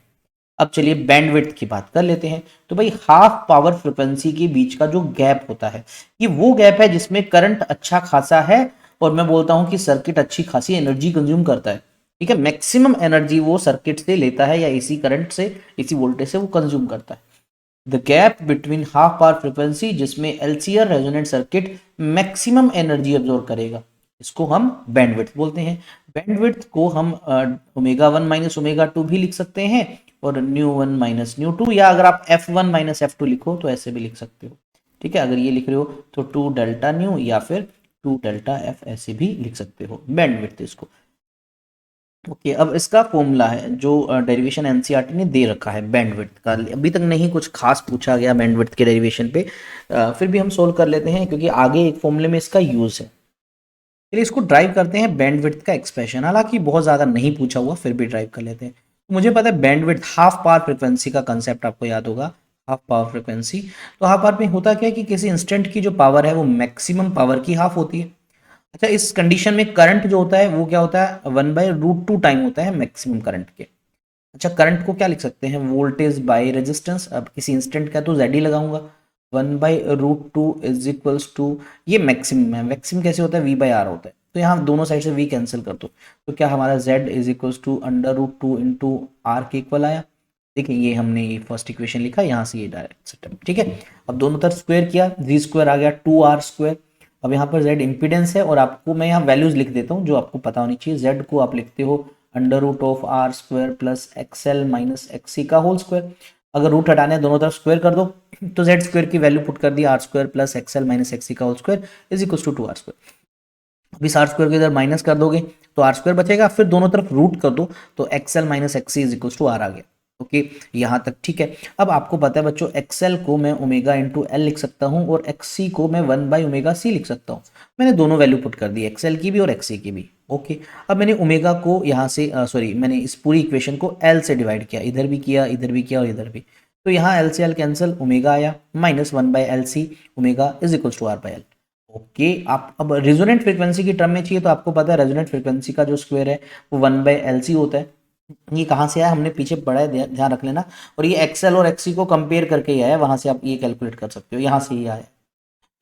अब चलिए बैंडविड्थ की बात कर लेते हैं। तो भाई हाफ पावर फ्रिक्वेंसी के बीच का जो गैप होता है, ये वो गैप है जिसमें करंट अच्छा खासा है, और मैं बोलता हूं कि सर्किट अच्छी खासी एनर्जी कंज्यूम करता है। ठीक है, मैक्सिमम एनर्जी वो सर्किट से लेता है या एसी करंट से, एसी वोल्टेज से वो कंज्यूम करता है। The gap between half power frequency, जिसमें LCR resonant circuit maximum energy absorb करेगा, इसको हम बैंडविड्थ बोलते हैं। बैंडविड्थ को हम omega one minus omega two भी लिख सकते हैं, और nu one minus nu two, या अगर आप F one minus F two लिखो तो ऐसे भी लिख सकते हो। ठीक है, अगर ये लिख रहे हो तो टू डेल्टा न्यू या फिर टू डेल्टा एफ ऐसे भी लिख सकते हो बैंडविड्थ इसको। ओके, अब इसका फॉर्मूला है जो डेरिवेशन एनसीईआरटी ने दे रखा है बैंडविड्थ का। अभी तक नहीं कुछ खास पूछा गया बैंडविड्थ के डेरिवेशन पे, फिर भी हम सोल्व कर लेते हैं क्योंकि आगे एक फॉर्मूले में इसका यूज है। चलिए इसको ड्राइव करते हैं बैंडविड्थ का एक्सप्रेशन, हालांकि बहुत ज़्यादा नहीं पूछा हुआ, फिर भी ड्राइव कर लेते हैं। तो मुझे पता है बैंडविड्थ हाफ पावर फ्रिक्वेंसी का कंसेप्ट आपको याद होगा, हाफ पावर फ्रिक्वेंसी। तो हाफ पावर में होता क्या है कि किसी इंस्टेंट की जो पावर है वो मैक्सिमम पावर की हाफ होती है। अच्छा, इस कंडीशन में करंट जो होता है वो क्या होता है, 1/√2 टाइम होता है मैक्सिमम करंट के। अच्छा, करंट को क्या लिख सकते हैं, वोल्टेज बाय रेजिस्टेंस। अब किसी इंस्टेंट का तो जेड ही लगाऊंगा, 1/√2 इज इक्वल्स टू, ये मैक्सिमम है, मैक्सिमम कैसे होता है, V/R होता है, तो यहाँ दोनों साइड से V कैंसिल कर दो, तो क्या हमारा Z is equals to √2 into R के इक्वल आया। देखिए ये हमने ये फर्स्ट इक्वेशन लिखा, यहाँ से ये डायरेक्ट सिस्टम। ठीक है, अब दोनों तरफ स्क्वायर किया, जी स्क्वायर आ गया 2R²। अब यहाँ पर Z इम्पीडेंस है, और आपको मैं यहाँ वैल्यूज लिख देता हूँ जो आपको पता होनी चाहिए। Z को आप लिखते हो √R² plus XL minus XC का होल स्क्वायर। अगर रूट हटाने हैं दोनों तरफ स्क्वायर कर दो, तो Z² की वैल्यू पुट कर दी R² plus XL minus XC का whole square is equal to 2R²। अब इस R² को इधर माइनस कर दोगे तो R² बचेगा, फिर दोनों तरफ रूट कर दो तो XL minus XC is equal to R आ गया। ओके, यहाँ तक ठीक है। अब आपको पता है बच्चों, XL को मैं ओमेगा इंटू एल लिख सकता हूँ, और XC को मैं 1/ओमेगा C लिख सकता हूँ। मैंने दोनों वैल्यू पुट कर दी, XL की भी और XC की भी। ओके, अब मैंने ओमेगा को यहाँ से सॉरी मैंने इस पूरी इक्वेशन को L से डिवाइड किया, इधर भी किया, इधर भी किया और इधर भी। तो यहाँ L से L कैंसिल, ओमेगा आया minus 1/LC, omega is equal to R/L। Okay, आप अब रेजोनेंट फ्रीक्वेंसी की टर्म में चाहिए तो आपको पता है रेजोनेंट फ्रीक्वेंसी का जो स्क्वायर है वो 1/LC होता है। ये कहाँ से आया हमने पीछे पढ़ा है, ध्यान रख लेना। और ये XL और XC को कंपेयर करके ही आया, वहां से आप ये कैलकुलेट कर सकते हो, यहाँ से ही आया।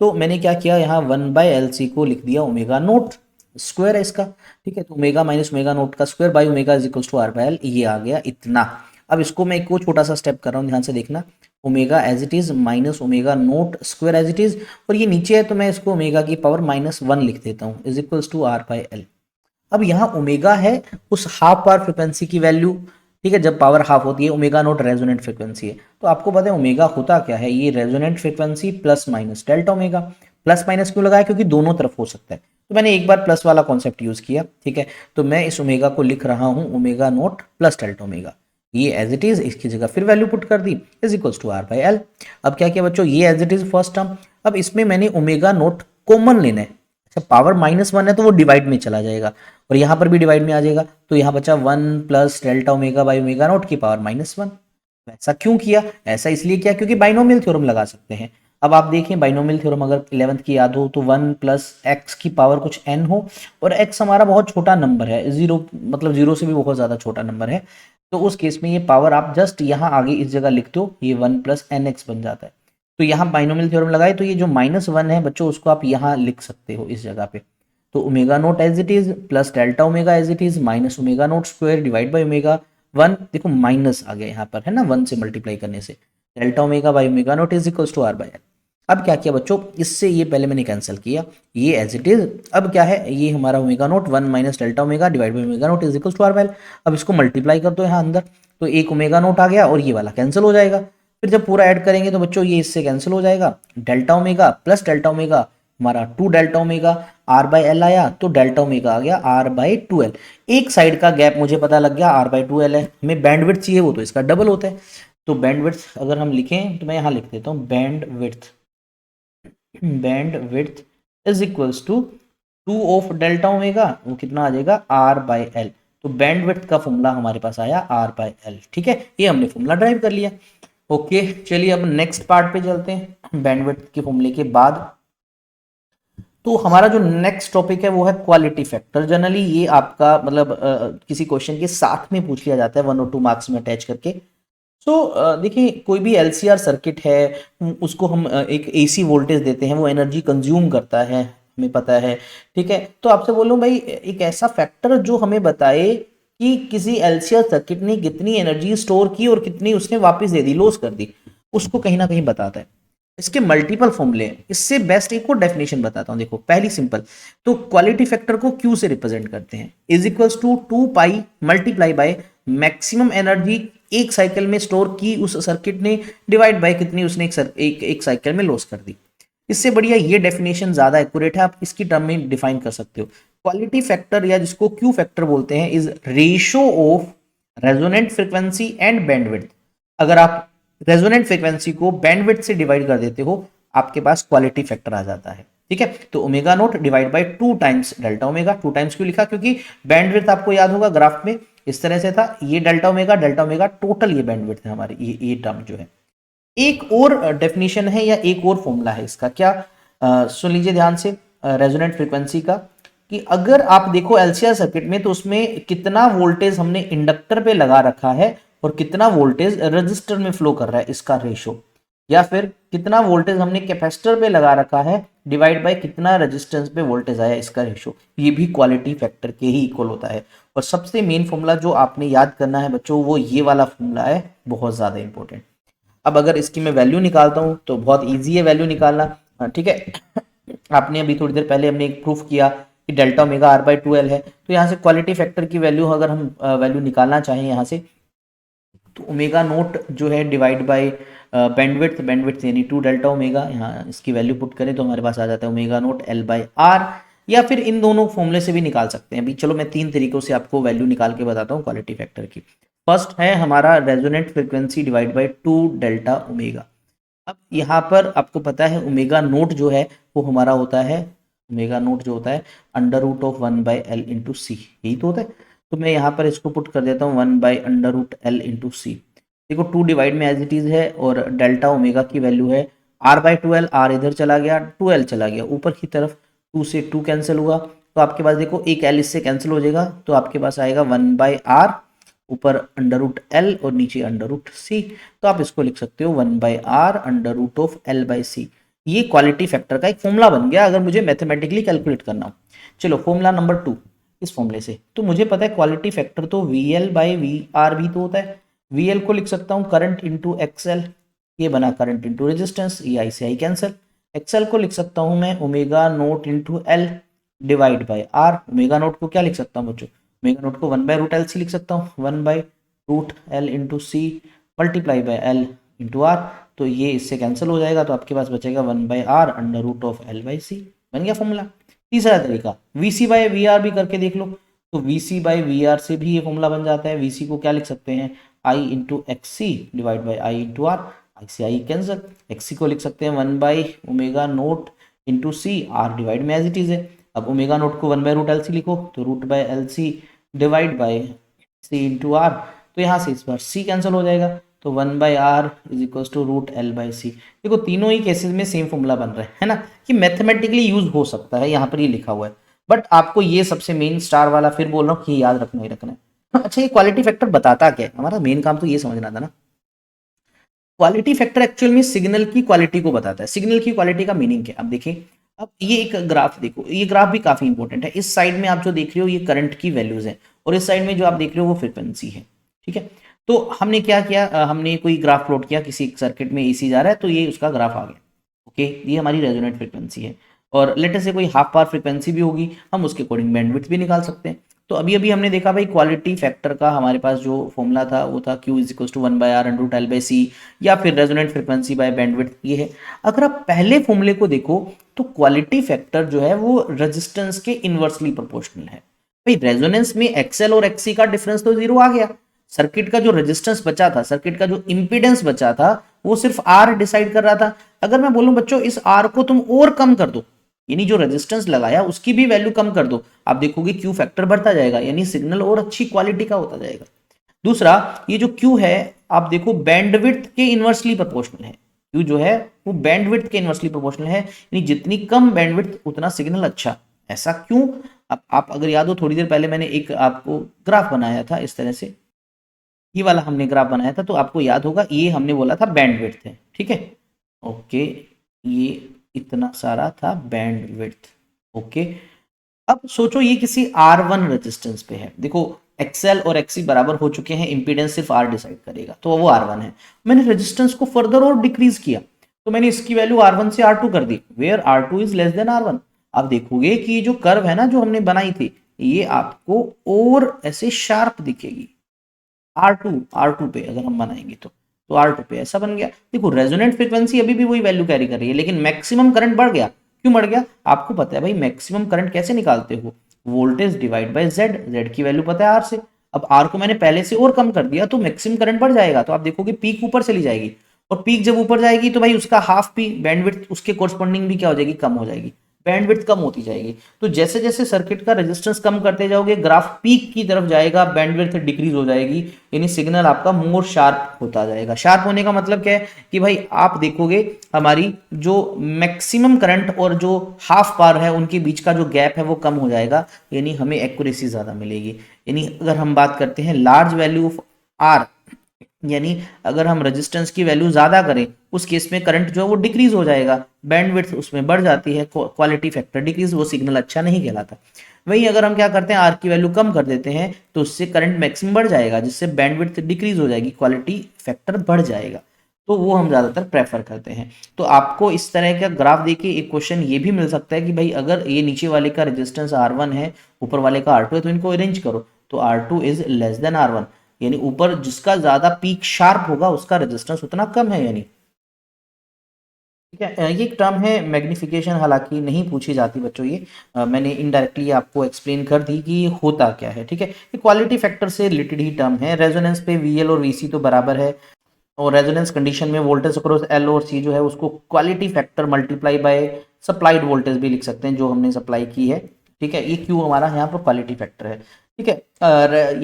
तो मैंने क्या किया, यहाँ 1/LC को लिख दिया ओमेगा नोट, स्क्वायर है इसका। ठीक है, तो ओमेगा माइनस ओमेगा नोट का square by omega is equal to R/L, ये आ गया इतना। अब इसको मैं एक और छोटा सा स्टेप कर रहा हूँ, ध्यान से देखना। Omega as it is minus omega naught square as it is, और ये नीचे है तो मैं इसको ओमेगा की पावर -1 लिख देता हूँ इज इक्वल्स टू R/L। अब यहाँ ओमेगा है उस हाफ पावर फ्रिक्वेंसी की वैल्यू। ठीक है, जब पावर हाफ होती है, ओमेगा नोट रेजोनेंट फ्रिक्वेंसी है, तो आपको पता है ओमेगा होता क्या है, ये resonant frequency plus minus delta omega. Plus minus क्यों लगाया, क्योंकि दोनों तरफ हो सकता है, तो मैंने एक बार प्लस वाला कॉन्सेप्ट यूज किया। ठीक है, तो मैं इस ओमेगा को लिख रहा हूँ omega naught plus delta omega, ये एज इट इज, इसकी जगह फिर वैल्यू पुट कर दी इज इक्वल्स टू R/L। अब क्या किया बच्चों, ये as it is first term. अब इसमें मैंने ओमेगा नोट कॉमन लेना है। अच्छा, पावर -1 है तो वो डिवाइड में चला जाएगा, और यहाँ पर भी डिवाइड में आ जाएगा, तो यहाँ बचा 1 plus delta omega by omega note की पावर -1। ऐसा क्यों किया, ऐसा इसलिए किया क्योंकि बाइनोमियल थ्योरम लगा सकते हैं। अब आप देखें बाइनोमियल थ्योरम अगर 11th की याद हो तो 1 प्लस एक्स की पावर कुछ n हो, और x हमारा बहुत छोटा नंबर है, जीरो मतलब जीरो से भी बहुत ज़्यादा छोटा नंबर है, तो उस केस में ये पावर आप जस्ट यहाँ आगे इस जगह लिख दो, ये 1 प्लस nx बन जाता है। तो यहाँ बाइनोमियल थ्योरम लगाए तो ये जो -1 है बच्चों उसको आप यहाँ लिख सकते हो इस जगह पे। तो omega naught as it is plus delta omega as it is minus omega naught square divide by omega 1, देखो माइनस आ गया यहाँ पर है ना, 1 से मल्टीप्लाई करने से, delta omega by omega naught is equals to R/L। अब क्या किया बच्चों, इससे ये पहले मैंने कैंसिल किया, ये एज इट इज। अब क्या है, ये हमारा omega naught 1 minus delta omega divide by omega naught is equals to R/L। अब इसको मल्टीप्लाई कर दो यहाँ अंदर, तो एक ओमेगा नोट आ गया और ये वाला कैंसिल हो जाएगा। फिर जब पूरा ऐड करेंगे तो बच्चों ये इससे कैंसिल हो जाएगा, delta omega plus delta omega हमारा 2 डेल्टा ओमेगा, R/L आया तो डेल्टा ओमेगा आ गया R/2L। एक साइड का गैप मुझे पता लग गया R/2L है, हमें बैंडविड्थ चाहिए वो तो इसका डबल होता है। तो बैंडविड्थ अगर हम लिखें तो मैं यहाँ लिख देता हूँ bandwidth is equals to 2 of delta omega, वो कितना आ जाएगा R/L। तो बैंडविड्थ का फॉर्मूला हमारे पास आया R/L। ठीक है, ये हमने फॉर्मूला ड्राइव कर लिया। ओके, चलिए अब नेक्स्ट पार्ट पे चलते हैं। बैंडविड्थ के फॉर्मूले के बाद तो हमारा जो नेक्स्ट टॉपिक है वो है क्वालिटी फैक्टर। जनरली ये आपका मतलब किसी क्वेश्चन के साथ में पूछ लिया जाता है 1 और 2 मार्क्स में अटैच करके। सो देखिए कोई भी LCR सर्किट है उसको हम एक AC वोल्टेज देते हैं, वो एनर्जी कंज्यूम करता है, हमें पता है। ठीक है, तो आपसे बोलूँ भाई एक ऐसा फैक्टर जो हमें बताए कि किसी एलसीआर सर्किट ने कितनी एनर्जी स्टोर की और कितनी उसने वापस दे दी, लॉस कर दी, उसको कहीं ना कहीं बताता है। इसके मल्टीपल फॉर्मूले हैं। इससे बेस्ट एक और डेफिनेशन बताता हूं, देखो पहली सिंपल। तो क्वालिटी फैक्टर को क्यू से रिप्रेजेंट करते हैं, is equals to 2 pi multiply by maximum energy एक साइकिल में स्टोर की उस सर्किट ने, डिवाइड बाय कितनी उसने एक साइकिल में लॉस कर दी। इससे बढ़िया ये डेफिनेशन ज्यादा एक्यूरेट है, आप इसकी टर्म में डिफाइन कर सकते हो। क्वालिटी फैक्टर या जिसको क्यू फैक्टर बोलते हैं is ratio of resonant frequency and bandwidth. अगर आप रेजोनेंट फ्रीक्वेंसी को बैंडविड्थ से डिवाइड कर देते हो, आपके पास क्वालिटी फैक्टर आ जाता है। ठीक है, तो omega note divide by 2 times delta omega. 2 times क्यों लिखा, क्योंकि बैंडविड्थ आपको याद होगा ग्राफ में इस तरह से था, ये डेल्टा ओमेगा टोटल ये बैंडविड्थ है हमारी, ये टर्म जो है। एक और डेफिनेशन है या एक और फॉर्मूला है इसका, क्या सुन लीजिए ध्यान से, रेजोनेंट फ्रीक्वेंसी का, कि अगर आप देखो एलसीआर सर्किट में तो उसमें कितना वोल्टेज हमने इंडक्टर पे लगा रखा है और कितना वोल्टेज रजिस्टर में फ्लो कर रहा है, इसका रेशो, या फिर कितना वोल्टेज हमने कैपेसिटर पे लगा रखा है डिवाइड बाय कितना रेजिस्टेंस पे वोल्टेज आया, इसका रेशो, ये भी क्वालिटी फैक्टर के ही इक्वल होता है। और सबसे मेन फॉर्मूला जो आपने याद करना है बच्चों, वो ये वाला फॉर्मूला है, बहुत ज्यादा इंपॉर्टेंट। अब अगर इसकी मैं वैल्यू निकालता हूं तो बहुत इजी है वैल्यू निकालना, ठीक है। आपने अभी थोड़ी देर पहले हमने एक प्रूफ किया कि delta omega R by 2 L है, तो यहाँ से क्वालिटी फैक्टर की वैल्यू अगर हम वैल्यू निकालना चाहें यहाँ से, तो ओमेगा नोट जो है डिवाइड बाय बैंडविड्थ यानी 2 डेल्टा ओमेगा, यहाँ इसकी वैल्यू पुट करें तो हमारे पास आ जाता है omega naught L by R, या फिर इन दोनों फॉर्मूले से भी निकाल सकते हैं। अभी चलो मैं 3 तरीकों से आपको वैल्यू निकाल के बताता हूँ क्वालिटी फैक्टर की। फर्स्ट है हमारा resonant frequency divide by 2 delta omega. अब यहाँ पर आपको पता है ओमेगा नोट जो है वो हमारा होता है, ओमेगा नोट जो होता है under root of 1 by L into C, यही तो होता है। तो मैं यहाँ पर इसको पुट कर देता हूँ 1 by under root L into C. देखो 2 डिवाइड में एज इट इज है, और डेल्टा ओमेगा की वैल्यू है आर बाई 2 एल, आर इधर चला गया, 2 एल चला गया ऊपर की तरफ, 2 से 2 कैंसिल हुआ, तो आपके पास देखो एक एल इससे कैंसिल हो जाएगा, तो आपके पास आएगा 1 बाई आर, ऊपर अंडर रूट एल और नीचे अंडर रूट सी। तो आप इसको लिख सकते हो 1 by R under root of L by C. ये क्वालिटी फैक्टर का एक फॉर्मूला बन गया अगर मुझे मैथमेटिकली कैलकुलेट करना हो। चलो फॉर्मूला नंबर 2, इस फॉर्मूले से तो मुझे पता है क्वालिटी फैक्टर तो V L by V R भी तो होता है। वी एल को लिख सकता हूँ करंट इंटू एक्सएल, ये बना करंट इंटू रेजिस्टेंस, ये आई से आई कैंसिल। एक्सएल को लिख सकता हूँ मैं omega naught into L divide by R. Omega naught को क्या लिख सकता हूँ बच्चों, ओमेगा नोट को 1 बाई रूट एल सी लिख सकता हूँ, 1 by root L into C multiply by L into R. तो ये इससे कैंसिल हो जाएगा, तो आपके पास बचेगा 1 by R under root of L by C. बन गया फॉर्मूला। तीसरा तरीका V C by V R भी करके देख लो, तो V C by V R से भी ये फॉर्मूला बन जाता है। वी सी को क्या लिख सकते हैं, I into X C divide by I into R, I से आई कैंसिल। एक्स सी को लिख सकते हैं 1 by omega naught into C, R divide में एज इट इज है। अब ओमेगा नोट को 1 बाई रूट एल सी लिखो, तो root by L C divide by C into R, तो यहाँ से इस बार सी कैंसिल हो जाएगा, तो 1 by R is equal to root L by C. देखो तीनों ही केसेस में सेम फॉर्मूला बन रहा है ना, कि मैथमेटिकली यूज हो सकता है, यहाँ पर ये लिखा हुआ है। बट आपको ये सबसे मेन स्टार वाला फिर बोल रहा हूँ कि याद रखना ही रखना है। अच्छा ये क्वालिटी फैक्टर बताता क्या है, हमारा मेन काम तो ये समझना था ना। क्वालिटी फैक्टर एक्चुअल में सिग्नल की क्वालिटी को बताता है। सिग्नल की क्वालिटी का मीनिंग क्या, अब देखिए, अब ये एक ग्राफ देखो, ये ग्राफ भी काफी इंपॉर्टेंट है। इस साइड में आप जो देख रहे हो ये करंट की वैल्यूज है, और इस साइड में जो आप देख रहे हो वो फ्रीक्वेंसी है। ठीक है, तो हमने क्या किया, हमने कोई ग्राफ प्लॉट किया, किसी सर्किट में एसी जा रहा है तो ये उसका ग्राफ आ गया। ओके, ये हमारी रेजोनेंट फ्रीक्वेंसी है, और लेटर से कोई हाफ पावर फ्रीक्वेंसी भी होगी, हम उसके अकॉर्डिंग बैंडविड्थ भी निकाल सकते हैं। तो अभी अभी हमने देखा भाई क्वालिटी फैक्टर का हमारे पास जो फॉर्मूला था वो था Q is equal to 1 by R under L by C, या फिर रेजोनेंट फ्रीक्वेंसी बाय बैंडविड्थ ये है। अगर आप पहले फॉर्मूले को देखो तो क्वालिटी फैक्टर जो है वो रेजिस्टेंस के इनवर्सली प्रोपोर्शनल है। भाई रेजोनेंस में एक्सएल और एक्सी का डिफरेंस तो जीरो आ गया, सर्किट का जो रेजिस्टेंस बचा था, सर्किट का जो इंपीडेंस बचा था, वो सिर्फ आर डिसाइड कर रहा था। अगर मैं बोलूं बच्चों इस आर को तुम और कम कर दो, यानी जो रेजिस्टेंस लगाया उसकी भी वैल्यू कम कर दो, आप देखोगे क्यू फैक्टर बढ़ता जाएगा, यानी सिग्नल और अच्छी क्वालिटी का होता जाएगा। दूसरा, ये जो क्यू है आप देखो बैंडविड्थ के इनवर्सली प्रोपोर्शनल है। क्यू जो है वो बैंडविड्थ के इनवर्सली प्रोपोर्शनल है, यानी जितनी कम बैंडविड्थ उतना सिग्नल अच्छा। ऐसा क्यों, आप अगर याद हो थोड़ी देर पहले मैंने एक आपको ग्राफ बनाया था इस तरह से, ये वाला हमने ग्राफ बनाया था, तो आपको याद होगा ये हमने बोला था बैंडविड्थ है। ठीक है, ओके, ये इतना सारा था बैंडविड्थ। ओके, अब सोचो ये किसी R1 रेजिस्टेंस पे है, देखो एक्सएल और एक्सी बराबर हो चुके हैं, इंपीडेंस सिर्फ आर डिसाइड करेगा, तो वो R1 है। मैंने रेजिस्टेंस को फर्दर और डिक्रीज किया, तो मैंने इसकी वैल्यू R1 से R2 कर दी, where R2 is less than R1। आप देखोगे कि जो कर्व है ना जो हमने बनाई थी, ये आपको और ऐसे शार्प दिखेगी R2 पे अगर हम बनाएंगे तो R2 पे ऐसा बन गया। देखो रेजोनेंट फ्रीक्वेंसी अभी भी वही वैल्यू कैरी कर रही है, लेकिन मैक्सिमम करंट बढ़ गया। क्यों बढ़ गया? आपको पता है भाई, मैक्सिमम करंट कैसे निकालते हो? वोल्टेज डिवाइड बाय जेड की वैल्यू पता है R से। अब R को मैंने पहले से और कम कर दिया, तो मैक्सिमम करंट बढ़ जाएगा, तो आप देखोगे पीक ऊपर चली जाएगी, और पीक जब ऊपर जाएगी तो भाई उसका हाफ पीक बैंडविड्थ उसके कोरस्पॉन्डिंग भी क्या हो जाएगी? कम हो जाएगी, बैंडविड्थ कम होती जाएगी। तो जैसे जैसे सर्किट का रेजिस्टेंस कम करते जाओगे, ग्राफ पीक की तरफ जाएगा, बैंडविड्थ डिक्रीज हो जाएगी, यानी सिग्नल आपका मोर शार्प होता जाएगा। शार्प होने का मतलब क्या है कि भाई आप देखोगे हमारी जो मैक्सिमम करंट और जो हाफ पावर है उनके बीच का जो गैप है वो कम हो जाएगा, यानी हमें एक्यूरेसी ज़्यादा मिलेगी। यानी अगर हम बात करते हैं लार्ज वैल्यू ऑफ आर, यानी अगर हम रेजिस्टेंस की वैल्यू ज्यादा करें उस केस में करंट जो है वो डिक्रीज हो जाएगा, बैंडविड्थ उसमें बढ़ जाती है, क्वालिटी फैक्टर डिक्रीज, वो सिग्नल अच्छा नहीं कहलाता। वहीं अगर हम क्या करते हैं, आर की वैल्यू कम कर देते हैं तो उससे करंट मैक्सिमम बढ़ जाएगा, जिससे बैंडविड्थ डिक्रीज हो जाएगी, क्वालिटी फैक्टर बढ़ जाएगा, तो वो हम ज़्यादातर प्रेफर करते हैं। तो आपको इस तरह का ग्राफ देखिए, एक क्वेश्चन ये भी मिल सकता है कि भाई अगर ये नीचे वाले का रेजिस्टेंस R1 है, ऊपर वाले का R2 है, तो इनको अरेंज करो, तो R2 is less than R1, यानी ऊपर जिसका ज्यादा पीक शार्प होगा उसका रेजिस्टेंस उतना कम है, यानी ठीक है। ये एक टर्म है मैग्निफिकेशन, हालांकि नहीं पूछी जाती बच्चों ये, मैंने इनडायरेक्टली आपको एक्सप्लेन कर दी कि ये होता क्या है, ठीक है। ये क्वालिटी फैक्टर से रिलेटेड ही टर्म है। रेजोनेंस पे VL और VC तो बराबर है, और रेजोनेंस कंडीशन में वोल्टेज अक्रॉस L और C जो है उसको quality factor multiply by supplied voltage भी लिख सकते हैं जो हमने सप्लाई की है, ठीक है। ये क्यू हमारा यहाँ पर क्वालिटी फैक्टर है, ठीक है।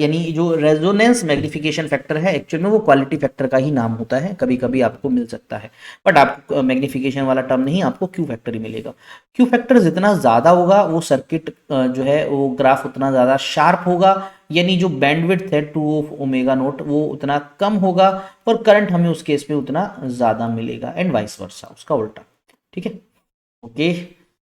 यानी जो रेजोनेंस मैग्निफिकेशन फैक्टर है एक्चुअल में वो क्वालिटी फैक्टर का ही नाम होता है, कभी कभी आपको मिल सकता है, बट आपको मैग्निफिकेशन वाला टर्म नहीं, आपको क्यू फैक्टर ही मिलेगा। क्यू फैक्टर जितना ज़्यादा होगा वो सर्किट जो है वो ग्राफ उतना ज़्यादा शार्प होगा, यानी जो बैंडविड्थ है 2 ओमेगा नॉट वो उतना कम होगा, और करंट हमें उस केस में उतना ज़्यादा मिलेगा, एंड वाइस वर्सा, उसका उल्टा, ठीक है। ओके,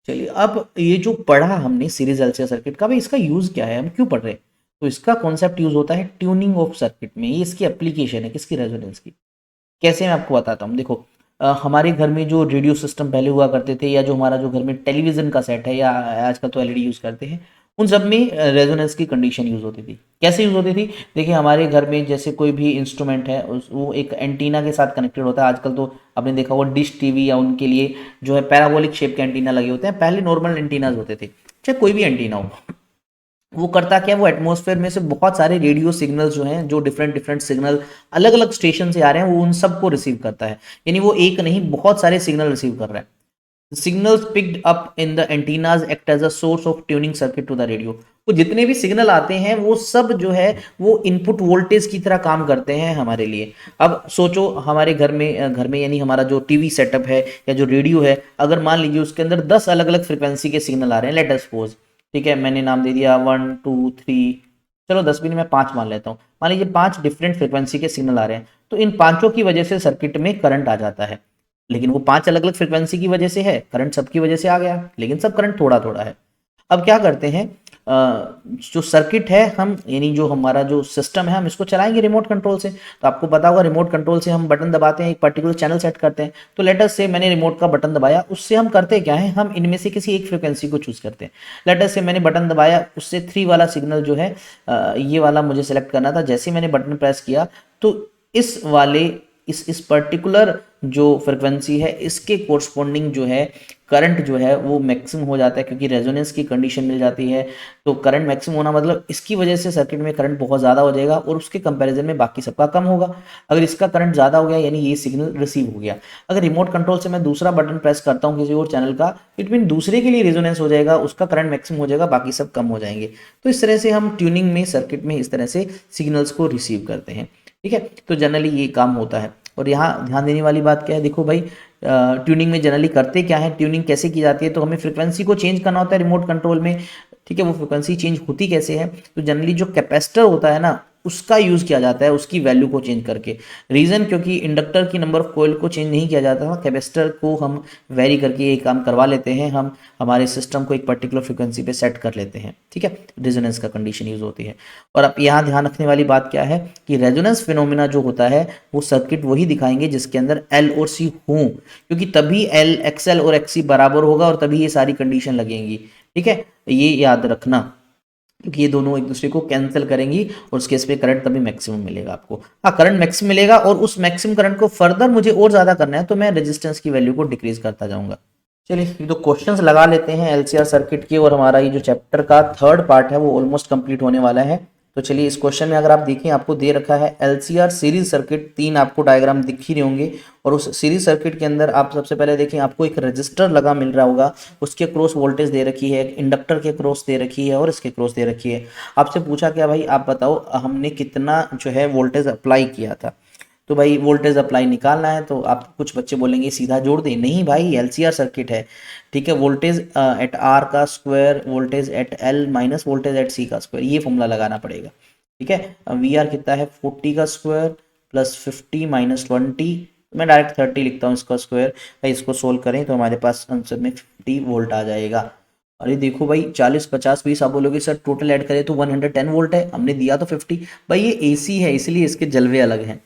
चलिए अब ये जो पढ़ा हमने सीरीज एलसीआर सर्किट का, भाई इसका यूज क्या है, हम क्यों पढ़ रहे हैं? तो इसका कॉन्सेप्ट यूज होता है ट्यूनिंग ऑफ सर्किट में, ये इसकी एप्लीकेशन है, किसकी? रेजोनेंस की। कैसे मैं आपको बताता हूँ, देखो हमारे घर में जो रेडियो सिस्टम पहले हुआ करते थे, या जो हमारा जो घर में टेलीविजन का सेट है, या आजकल तो एलईडी यूज करते हैं, उन सब में रेजोनेंस की कंडीशन यूज होती थी। कैसे यूज होती थी? देखिए हमारे घर में जैसे कोई भी इंस्ट्रूमेंट है वो एक एंटीना के साथ कनेक्टेड होता है। आजकल तो आपने देखा होगा डिश टीवी या उनके लिए जो है पैराबोलिक शेप के एंटीना लगे होते हैं, पहले नॉर्मल एंटीनाज होते थे, चाहे कोई भी एंटीना हो। वो करता क्या है, वो एटमॉस्फेयर में से बहुत सारे रेडियो सिग्नल्स जो हैं, जो डिफरेंट डिफरेंट सिग्नल अलग अलग स्टेशन से आ रहे हैं, वो उन सबको रिसीव करता है, यानी वो एक नहीं बहुत सारे सिग्नल रिसीव कर रहा है। Signals picked up in the antennas act as a source of tuning circuit to the radio. वो जितने भी सिग्नल आते हैं वो सब जो है वो इनपुट वोल्टेज की तरह काम करते हैं हमारे लिए। अब सोचो हमारे घर में यानी हमारा जो टीवी सेटअप है या जो रेडियो है, अगर मान लीजिए उसके अंदर 10 अलग अलग फ्रिक्वेंसी के सिग्नल आ रहे हैं, लेट अस सपोज, ठीक है, मैंने नाम दे दिया 1 2 3, चलो 10 भी नहीं, मैं 5 मान लेता हूँ। मान लीजिए 5 डिफरेंट फ्रिक्वेंसी के सिग्नल आ रहे हैं, तो इन पांचों की वजह से सर्किट में करंट आ जाता है, लेकिन वो 5 अलग अलग फ्रिक्वेंसी की वजह से है, करंट सबकी वजह से आ गया, लेकिन सब करंट थोड़ा थोड़ा है। अब क्या करते हैं, जो सर्किट है हम, यानी जो हमारा जो सिस्टम है, हम इसको चलाएंगे रिमोट कंट्रोल से। तो आपको पता होगा रिमोट कंट्रोल से हम बटन दबाते हैं, एक पर्टिकुलर चैनल सेट करते हैं। तो लेट अस से मैंने रिमोट का बटन दबाया, उससे हम करते क्या है, हम इनमें से किसी एक फ्रिक्वेंसी को चूज करते हैं। लेट अस से मैंने बटन दबाया, उससे 3 वाला सिग्नल जो है ये वाला मुझे सेलेक्ट करना था। जैसे मैंने बटन प्रेस किया तो इस वाले इस पर्टिकुलर जो फ्रिक्वेंसी है इसके कोरस्पॉन्डिंग जो है करंट जो है वो मैक्सिमम हो जाता है, क्योंकि रेजोनेंस की कंडीशन मिल जाती है। तो करंट मैक्सिमम होना मतलब इसकी वजह से सर्किट में करंट बहुत ज़्यादा हो जाएगा, और उसके कंपैरिजन में बाकी सबका कम होगा। अगर इसका करंट ज़्यादा हो गया यानी ये सिग्नल रिसीव हो गया। अगर रिमोट कंट्रोल से मैं दूसरा बटन प्रेस करता हूँ किसी और चैनल का, इट मीन दूसरे के लिए रेजोनेंस हो जाएगा, उसका करंट मैक्सिमम हो जाएगा, बाकी सब कम हो जाएंगे। तो इस तरह से हम ट्यूनिंग में सर्किट में इस तरह से सिग्नल्स को रिसीव करते हैं, ठीक है। तो जनरली ये काम होता है। और यहाँ ध्यान देने वाली बात क्या है, देखो भाई ट्यूनिंग में जनरली करते क्या है, ट्यूनिंग कैसे की जाती है, तो हमें फ्रिक्वेंसी को चेंज करना होता है रिमोट कंट्रोल में, ठीक है। वो फ्रिक्वेंसी चेंज होती कैसे है, तो जनरली जो कैपेसिटर होता है ना, उसका यूज़ किया जाता है उसकी वैल्यू को चेंज करके। रीज़न क्योंकि इंडक्टर की नंबर ऑफ कॉइल को चेंज नहीं किया जाता था, कैपेसिटर को हम वेरी करके ये काम करवा लेते हैं, हम हमारे सिस्टम को एक पर्टिकुलर फ्रिक्वेंसी पे सेट कर लेते हैं, ठीक है, रेजोनेंस का कंडीशन यूज़ होती है। और अब यहाँ ध्यान रखने वाली बात क्या है कि रेजोनेंस फिनोमिना जो होता है वो सर्किट वही दिखाएंगे जिसके अंदर एल और सी हों, क्योंकि तभी एल एक्सएल और एक्सी बराबर होगा और तभी ये सारी कंडीशन लगेंगी, ठीक है, ये याद रखना, क्योंकि ये दोनों एक दूसरे को कैंसिल करेंगी और उस केस पे करंट तभी मैक्सिमम मिलेगा आपको। हाँ, करंट मैक्सिमम मिलेगा और उस मैक्सिमम करंट को फर्दर मुझे और ज़्यादा करना है तो मैं रेजिस्टेंस की वैल्यू को डिक्रीज करता जाऊंगा। चलिए ये तो क्वेश्चंस लगा लेते हैं एलसीआर सर्किट के, और हमारा ये जो चैप्टर का थर्ड पार्ट है वो ऑलमोस्ट कंप्लीट होने वाला है। तो चलिए इस क्वेश्चन में अगर आप देखें आपको दे रखा है एलसीआर सीरीज सर्किट, 3 आपको डायग्राम दिख ही रहे होंगे, और उस सीरीज सर्किट के अंदर आप सबसे पहले देखें आपको एक रजिस्टर लगा मिल रहा होगा, उसके क्रॉस वोल्टेज दे रखी है, इंडक्टर के क्रॉस दे रखी है और इसके क्रॉस दे रखी है। आपसे पूछा क्या भाई आप बताओ हमने कितना जो है वोल्टेज अप्लाई किया था, तो भाई वोल्टेज अप्लाई निकालना है, तो आप कुछ बच्चे बोलेंगे सीधा जोड़ दें, नहीं भाई एलसीआर सर्किट है, ठीक है, वोल्टेज एट आर का square voltage at L minus voltage at C का स्क्वायर, ये फॉर्मूला लगाना पड़ेगा, ठीक है। वी आर कितना है 40 का स्क्वायर प्लस 50 माइनस 20, मैं डायरेक्ट 30 लिखता हूँ इसका स्क्वायर, भाई इसको सोल्व करें तो हमारे पास आंसर में 50 वोल्ट आ जाएगा। अरे देखो भाई 40 50 20 आप बोलोगे सर टोटल ऐड करें तो 110 वोल्ट है, हमने दिया तो 50, भाई ये एसी है इसलिए इसके जलवे अलग हैं।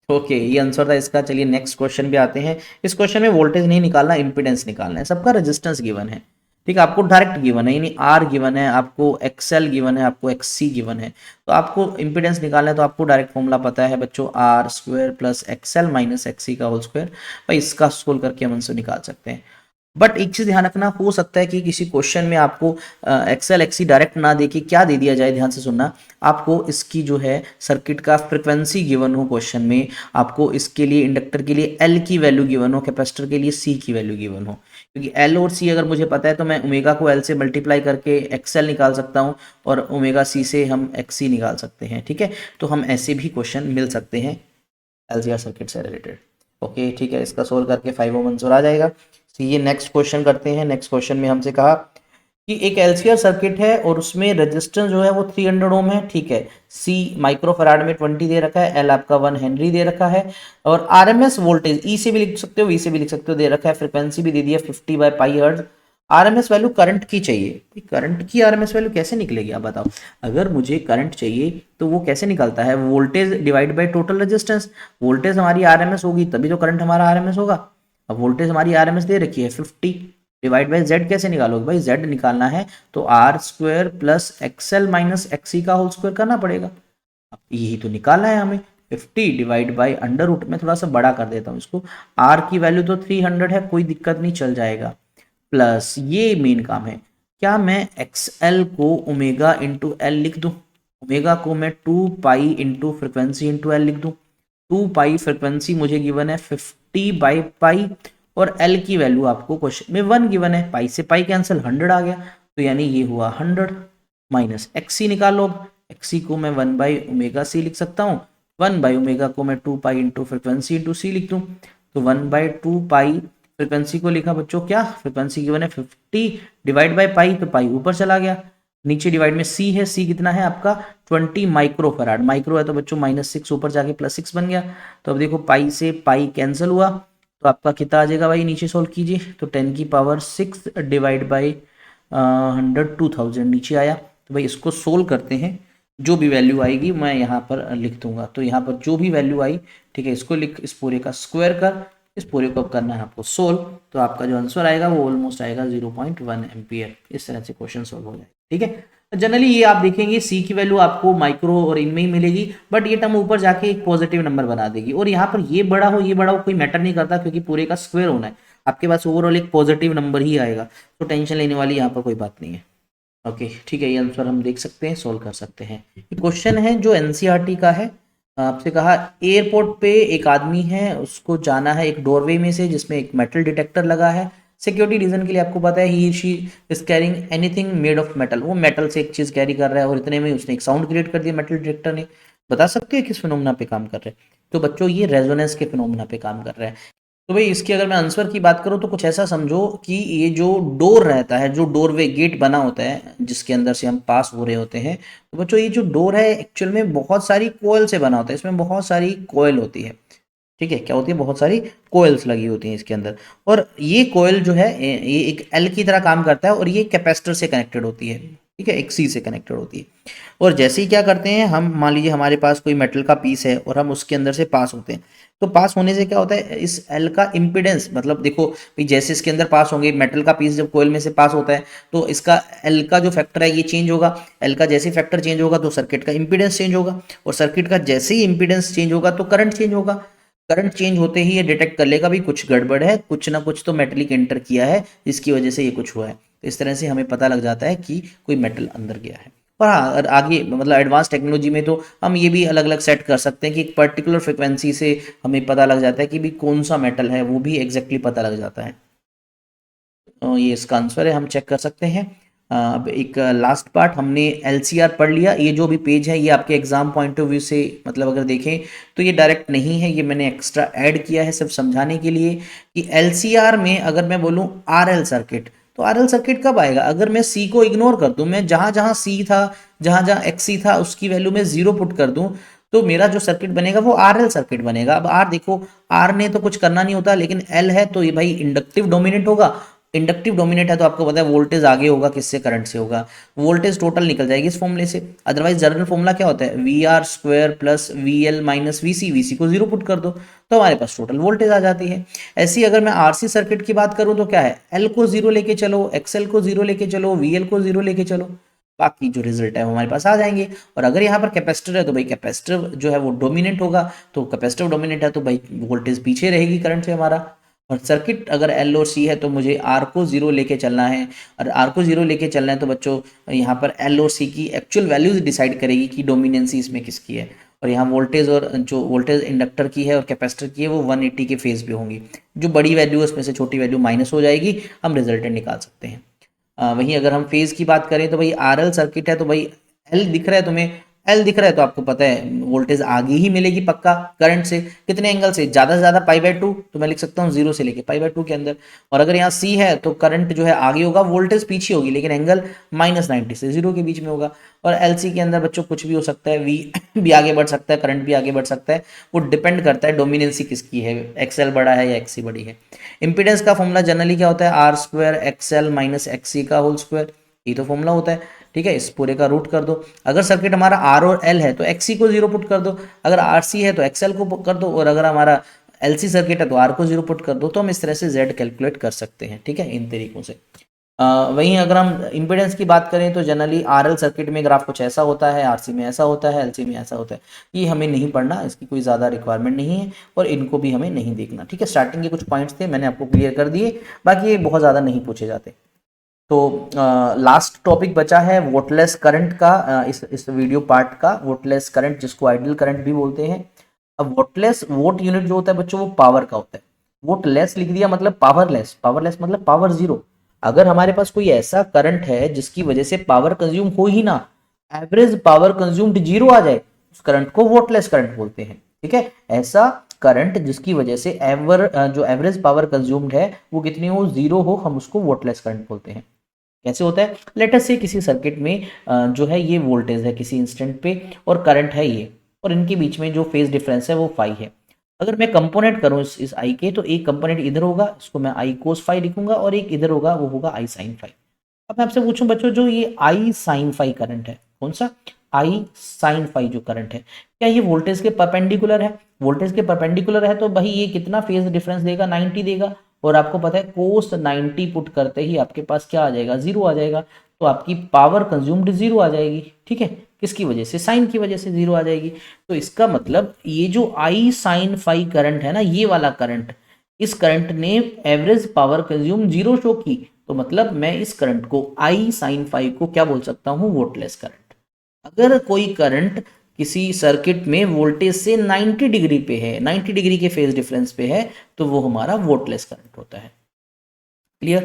ओके ये आंसर था इसका। चलिए नेक्स्ट क्वेश्चन पे आते हैं। इस क्वेश्चन में वोल्टेज नहीं निकालना, इंपीडेंस निकालना है, सबका रेजिस्टेंस गिवन है, ठीक है, आपको डायरेक्ट गिवन है, यानी आर गिवन है, आपको एक्सएल गिवन है, आपको एक्ससी गिवन है, तो आपको इंपीडेंस निकालना है तो आपको डायरेक्ट फॉर्मूला पता है बच्चों, R square plus XL minus XC का होल स्क्वायर, भाई इसका सोल्व करके हम आंसर निकाल सकते हैं। बट एक चीज ध्यान रखना, हो सकता है कि किसी क्वेश्चन में आपको एक्सएल एक्सी डायरेक्ट ना दे के क्या दे दिया जाए, ध्यान से सुनना, आपको इसकी जो है सर्किट का फ्रिक्वेंसी गिवन हो क्वेश्चन में, आपको इसके लिए इंडक्टर के लिए एल की वैल्यू गिवन हो, कैपेसिटर के लिए सी की वैल्यू गिवन हो, क्योंकि एल और सी अगर मुझे पता है तो मैं ओमेगा को एल से मल्टीप्लाई करके एक्सएल निकाल सकता हूँ और ओमेगा सी से हम एक्सी निकाल सकते हैं, ठीक है, तो हम ऐसे भी क्वेश्चन मिल सकते हैं एलसीआर सर्किट से रिलेटेड। ओके ठीक है, इसका सोल्व करके 5 ओम आंसर आ जाएगा। तो ये नेक्स्ट क्वेश्चन करते हैं। नेक्स्ट क्वेश्चन में हमसे कहा कि एक एलसीआर सर्किट है और उसमें रेजिस्टेंस जो है वो 300 ओम है, ठीक है, सी माइक्रोफैराड में 20 दे रखा है, एल आपका 1 हेनरी दे रखा है, और आरएमएस वोल्टेज ई से भी लिख सकते हो वी से भी लिख सकते हो दे रखा है, फ्रीक्वेंसी भी दे दी है 50 by pi hertz, RMS value current की चाहिए। करंट की आरएमएस वैल्यू कैसे निकलेगी आप बताओ, अगर मुझे करंट चाहिए तो वो कैसे निकलता है, voltage divide by total resistance, voltage हमारी आरएमएस होगी तभी तो करंट हमारा आरएमएस होगा। अब वोल्टेज हमारी आरएमएस दे रखी है 50, डिवाइड बाई जेड कैसे निकालोगे भाई, जेड निकालना है तो R square plus XL minus XC का होल स्क्वायर करना पड़ेगा। अब यही तो निकालना है हमें, 50 डिवाइड बाई अंडर रूट में थोड़ा सा बड़ा कर देता हूँ इसको, आर की वैल्यू तो 300 है, कोई दिक्कत नहीं चल जाएगा, प्लस ये मेन काम है, क्या मैं एक्सएल को ओमेगा इंटू एल लिख दूं, ओमेगा को मैं 2 pi into frequency into L लिख दूं, 2 पाई फ्रिक्वेंसी मुझे गिवन है 50 बाई पाई, और एल की वैल्यू आपको क्वेश्चन में 1 गिवन है, पाई से पाई कैंसिल 100 आ गया, तो यानी ये हुआ 100 माइनस एक्सी निकालो, एक्सी को मैं 1 बाई ओमेगा सी लिख सकता हूँ, 1 बाई ओमेगा को मैं 2 पाई इंटू फ्रिक्वेंसी इंटू सी लिख दूँ, तो 1 बाई 2 पाई फ्रिक्वेंसी को लिखा बच्चों क्या, फ्रिक्वेंसी गिवन है 50 डिवाइड बाई पाई, तो पाई ऊपर चला गया, नीचे डिवाइड में सी है, सी कितना है आपका 20 माइक्रो फराड, माइक्रो है तो बच्चों -6 ऊपर जाके +6 बन गया, तो अब देखो पाई से पाई कैंसिल हुआ, तो आपका कितना आ जाएगा भाई, नीचे सोल्व कीजिए तो 10 की पावर 6 डिवाइड बाई 100 2000 नीचे आया, तो भाई इसको सोल्व करते हैं, जो भी वैल्यू आएगी मैं यहाँ पर लिख दूंगा, तो यहाँ पर जो भी वैल्यू आई, ठीक है, इसको लिख, इस पूरे का स्क्वायर कर, इस पूरे को करना है आपको सोल्व, तो आपका जो आंसर आएगा वो ऑलमोस्ट आएगा 0.1 एम्पियर, इस तरह से क्वेश्चन सोल्व हो जाएगा, ठीक है। जनरली ये आप देखेंगे सी की वैल्यू आपको माइक्रो और इनमें ही मिलेगी, बट ये टर्म ऊपर जाके एक पॉजिटिव नंबर बना देगी, और यहाँ पर ये बड़ा हो ये बड़ा हो कोई मैटर नहीं करता, क्योंकि पूरे का स्क्वायर होना है, आपके पास ओवरऑल एक पॉजिटिव नंबर ही आएगा, तो टेंशन लेने वाली यहाँ पर कोई बात नहीं है। ओके ठीक है, ये आंसर हम देख सकते हैं, सोल्व कर सकते हैं। क्वेश्चन है जो एनसीईआरटी का है, आपसे कहा एयरपोर्ट पे एक आदमी है, उसको जाना है एक डोरवे में से जिसमें एक मेटल डिटेक्टर लगा है, सिक्योरिटी रीजन के लिए आपको पता है ही she is carrying anything made of metal, वो मेटल से एक चीज कैरी कर रहा है और इतने में उसने एक साउंड क्रिएट कर दिया मेटल डिटेक्टर ने, बता सकते हैं किस फिनोमेना पे काम कर रहे हैं, तो बच्चों ये रेजोनेंस के फिनोमेना पे काम कर रहा है। तो भाई इसकी अगर मैं आंसर की बात करूँ तो कुछ ऐसा समझो कि ये जो डोर रहता है, जो डोरवे गेट बना होता है जिसके अंदर से हम पास हो रहे होते हैं, तो बच्चों ये जो डोर है एक्चुअल में बहुत सारी कोयल से बना होता है, इसमें बहुत सारी कोयल होती है। ठीक है, क्या होती है, बहुत सारी कोयल्स लगी होती हैं इसके अंदर। और ये कोयल जो है ये एक एल की तरह काम करता है, और ये कैपेसिटर से कनेक्टेड होती है। ठीक है, एक सी से कनेक्टेड होती है। और जैसे ही क्या करते हैं हम, मान लीजिए हमारे पास कोई मेटल का पीस है और हम उसके अंदर से पास होते हैं, तो पास होने से क्या होता है, इस एल का इम्पिडेंस, मतलब देखो भाई जैसे इसके अंदर पास होंगे, मेटल का पीस जब कोयल में से पास होता है तो इसका एल का जो फैक्टर है ये चेंज होगा। एल का जैसे फैक्टर चेंज होगा तो सर्किट का इम्पिडेंस चेंज होगा, और सर्किट का जैसे ही इम्पिडेंस चेंज होगा तो करंट चेंज होगा। करंट चेंज होते ही ये डिटेक्ट कर लेगा भी कुछ गड़बड़ है, कुछ ना कुछ तो मेटलिक एंटर किया है जिसकी वजह से ये कुछ हुआ है। तो इस तरह से हमें पता लग जाता है कि कोई मेटल अंदर गया है। और हाँ, और आगे मतलब एडवांस टेक्नोलॉजी में तो हम ये भी अलग अलग सेट कर सकते हैं कि एक पर्टिकुलर फ्रिक्वेंसी से हमें पता लग जाता है कि भी कौन सा मेटल है, वो भी एग्जैक्टली पता लग जाता है। तो ये इसका आंसर है, हम चेक कर सकते हैं। अब एक लास्ट पार्ट, हमने एलसीआर पढ़ लिया। ये जो भी पेज है ये आपके एग्जाम पॉइंट ऑफ व्यू से मतलब अगर देखें तो ये डायरेक्ट नहीं है, ये मैंने एक्स्ट्रा ऐड किया है सिर्फ समझाने के लिए कि एलसीआर में अगर मैं बोलूँ आरएल सर्किट, तो आरएल सर्किट कब आएगा, अगर मैं सी को इग्नोर कर दूं, मैं जहां जहां सी था, जहां जहां एक्सी था उसकी वैल्यू में जीरो पुट कर दूं, तो मेरा जो सर्किट बनेगा वो आरएल सर्किट बनेगा। अब आर देखो, आर ने तो कुछ करना नहीं होता, लेकिन एल है तो ये भाई इंडक्टिव डोमिनेंट होगा। इंडक्टिव डोमिनेट है तो आपको पता है वोल्टेज आगे होगा, किससे, करंट से होगा। वोल्टेज टोटल निकल जाएगी इस फॉर्मूले से। अदरवाइज जनरल फॉर्मूला क्या होता है, V R square plus V L minus V C, V C को जीरो पुट कर दो तो हमारे पास टोटल वोल्टेज आ जाती है। ऐसी अगर मैं आरसी सर्किट की बात करूं तो क्या है, एल को जीरो लेके चलो, एक्सएल को जीरो लेके चलो, वी एल को जीरो लेके चलो, बाकी जो रिजल्ट है वो हमारे पास आ जाएंगे। और अगर यहाँ पर कैपेसिटर है तो भाई कैपेसिटर जो है वो डोमिनेंट होगा, तो कैपेसिटर डोमिनेंट है तो भाई वोल्टेज पीछे रहेगी करंट से हमारा। और सर्किट अगर एल और सी है तो मुझे आर को जीरो लेके चलना है, और आर को जीरो लेके चलना है तो बच्चों यहाँ पर एल और सी की एक्चुअल वैल्यूज डिसाइड करेगी कि डोमिनेंसी इसमें किसकी है। और यहाँ वोल्टेज, और जो वोल्टेज इंडक्टर की है और कैपेसिटर की है वो 180 के फेज पे होंगी। जो बड़ी वैल्यू है उसमें से छोटी वैल्यू माइनस हो जाएगी, हम रिजल्टेंट निकाल सकते हैं। वहीं अगर हम फेज की बात करें तो भाई आरएल सर्किट है तो भाई एल दिख रहा है तुम्हें, एल दिख रहा है तो आपको पता है वोल्टेज आगे ही मिलेगी पक्का करंट से। कितने एंगल से, ज्यादा से ज्यादा पाई बाय टू, तो मैं लिख सकता हूँ जीरो से लेके पाई बाय टू के अंदर। और अगर यहाँ सी है तो करंट जो है आगे होगा, वोल्टेज पीछे होगी, लेकिन एंगल -90 से जीरो के बीच में होगा। और एलसी के अंदर बच्चों कुछ भी हो सकता है, वी भी आगे बढ़ सकता है, करंट भी आगे बढ़ सकता है, वो डिपेंड करता है डोमिनेंसी किसकी है, एक्सएल बड़ा है या एक्सी बड़ी है। इंपीडेंस का फॉर्मूला जनरली क्या होता है, R square XL minus XC का होल स्क्वायर, ये तो फॉर्मूला होता है। ठीक है, इस पूरे का रूट कर दो। अगर सर्किट हमारा आर और एल है तो एक्सी को जीरो पुट कर दो, अगर आर सी है तो एक्सएल को कर दो, और अगर हमारा एलसी सर्किट है तो आर को जीरो पुट कर दो। तो हम इस तरह से जेड कैलकुलेट कर सकते हैं। ठीक है, इन तरीकों से। वहीं अगर हम इम्पीडेंस की बात करें तो जनरली आरएल सर्किट में ग्राफ कुछ ऐसा होता है, आरसी में ऐसा होता है, एलसी में ऐसा होता है। ये हमें नहीं पढ़ना, इसकी कोई ज़्यादा रिक्वायरमेंट नहीं है, और इनको भी हमें नहीं देखना। ठीक है, स्टार्टिंग के कुछ पॉइंट्स थे मैंने आपको क्लियर कर दिए, बाकी ये बहुत ज़्यादा नहीं पूछे जाते। तो लास्ट टॉपिक बचा है वोटलेस करंट का, इस वीडियो पार्ट का, वोटलेस करंट जिसको आइडियल करंट भी बोलते हैं। अब वोटलेस, वोट यूनिट जो होता है बच्चों वो पावर का होता है। वोटलेस लिख दिया मतलब पावरलेस, पावरलेस मतलब पावर जीरो। अगर हमारे पास कोई ऐसा करंट है जिसकी वजह से पावर कंज्यूम हो ही ना, एवरेज पावर कंज्यूम्ड जीरो आ जाए, उस करंट को वोटलेस करंट बोलते हैं। ठीक है, ऐसा करंट जिसकी वजह से जो एवरेज पावर कंज्यूम्ड है वो कितनी हो, जीरो हो, हम उसको वोटलेस करंट बोलते हैं। कैसे होता है, लेटर से किसी सर्किट में जो है ये वोल्टेज है किसी इंस्टेंट पे, और करंट है ये, और इनके बीच में जो फेज डिफरेंस है वो फाई है। अगर मैं कंपोनेंट करूं इस आई के, तो एक कंपोनेंट इधर होगा, इसको मैं आई कोस फाई लिखूंगा, और एक इधर होगा वो होगा आई साइन फाई। अब मैं आपसे पूछूं बच्चों, जो ये आई साइन फाई करंट है, कौन सा, आई साइन फाई जो करंट है, क्या ये वोल्टेज के परपेंडिकुलर है? वोल्टेज के परपेंडिकुलर है तो भाई ये कितना फेज डिफरेंस देगा, 90 देगा। और आपको पता है कोस 90 पुट करते ही आपके पास क्या आ जाएगा, जीरो आ जाएगा। तो आपकी पावर कंज्यूम्ड जीरो आ जाएगी। ठीक है, किसकी वजह से, साइन की वजह से जीरो आ जाएगी। तो इसका मतलब ये जो आई साइन फाई करंट है ना, ये वाला करंट, इस करंट ने average power consume zero show की, तो मतलब मैं इस करंट को आई साइन फाई को क्या बोल सकता हूं, वोल्टलेस करंट। अगर कोई करंट किसी सर्किट में वोल्टेज से 90 डिग्री पे है, 90 डिग्री के फेज डिफरेंस पे है, तो वो हमारा वोल्टलेस करंट होता है। क्लियर?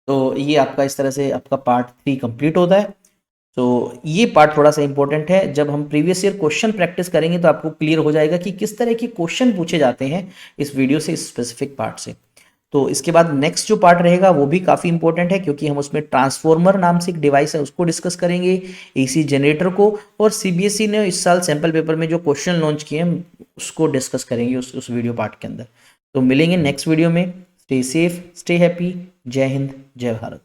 तो ये आपका इस तरह से आपका पार्ट 3 कंप्लीट होता है। तो ये पार्ट थोड़ा सा इंपॉर्टेंट है। जब हम प्रीवियस ईयर क्वेश्चन प्रैक्टिस करेंगे तो आपको क्लियर हो जाएगा कि किस तरह के क्वेश्चन पूछे जाते हैं इस वीडियो से, इस स्पेसिफिक पार्ट से। तो इसके बाद नेक्स्ट जो पार्ट रहेगा वो भी काफ़ी इंपॉर्टेंट है, क्योंकि हम उसमें ट्रांसफॉर्मर नाम से एक डिवाइस है उसको डिस्कस करेंगे, एसी जनरेटर को, और सीबीएसई ने इस साल सैम्पल पेपर में जो क्वेश्चन लॉन्च किए हैं उसको डिस्कस करेंगे उस वीडियो पार्ट के अंदर। तो मिलेंगे नेक्स्ट वीडियो में। Stay safe, stay happy. जय हिंद, जय भारत।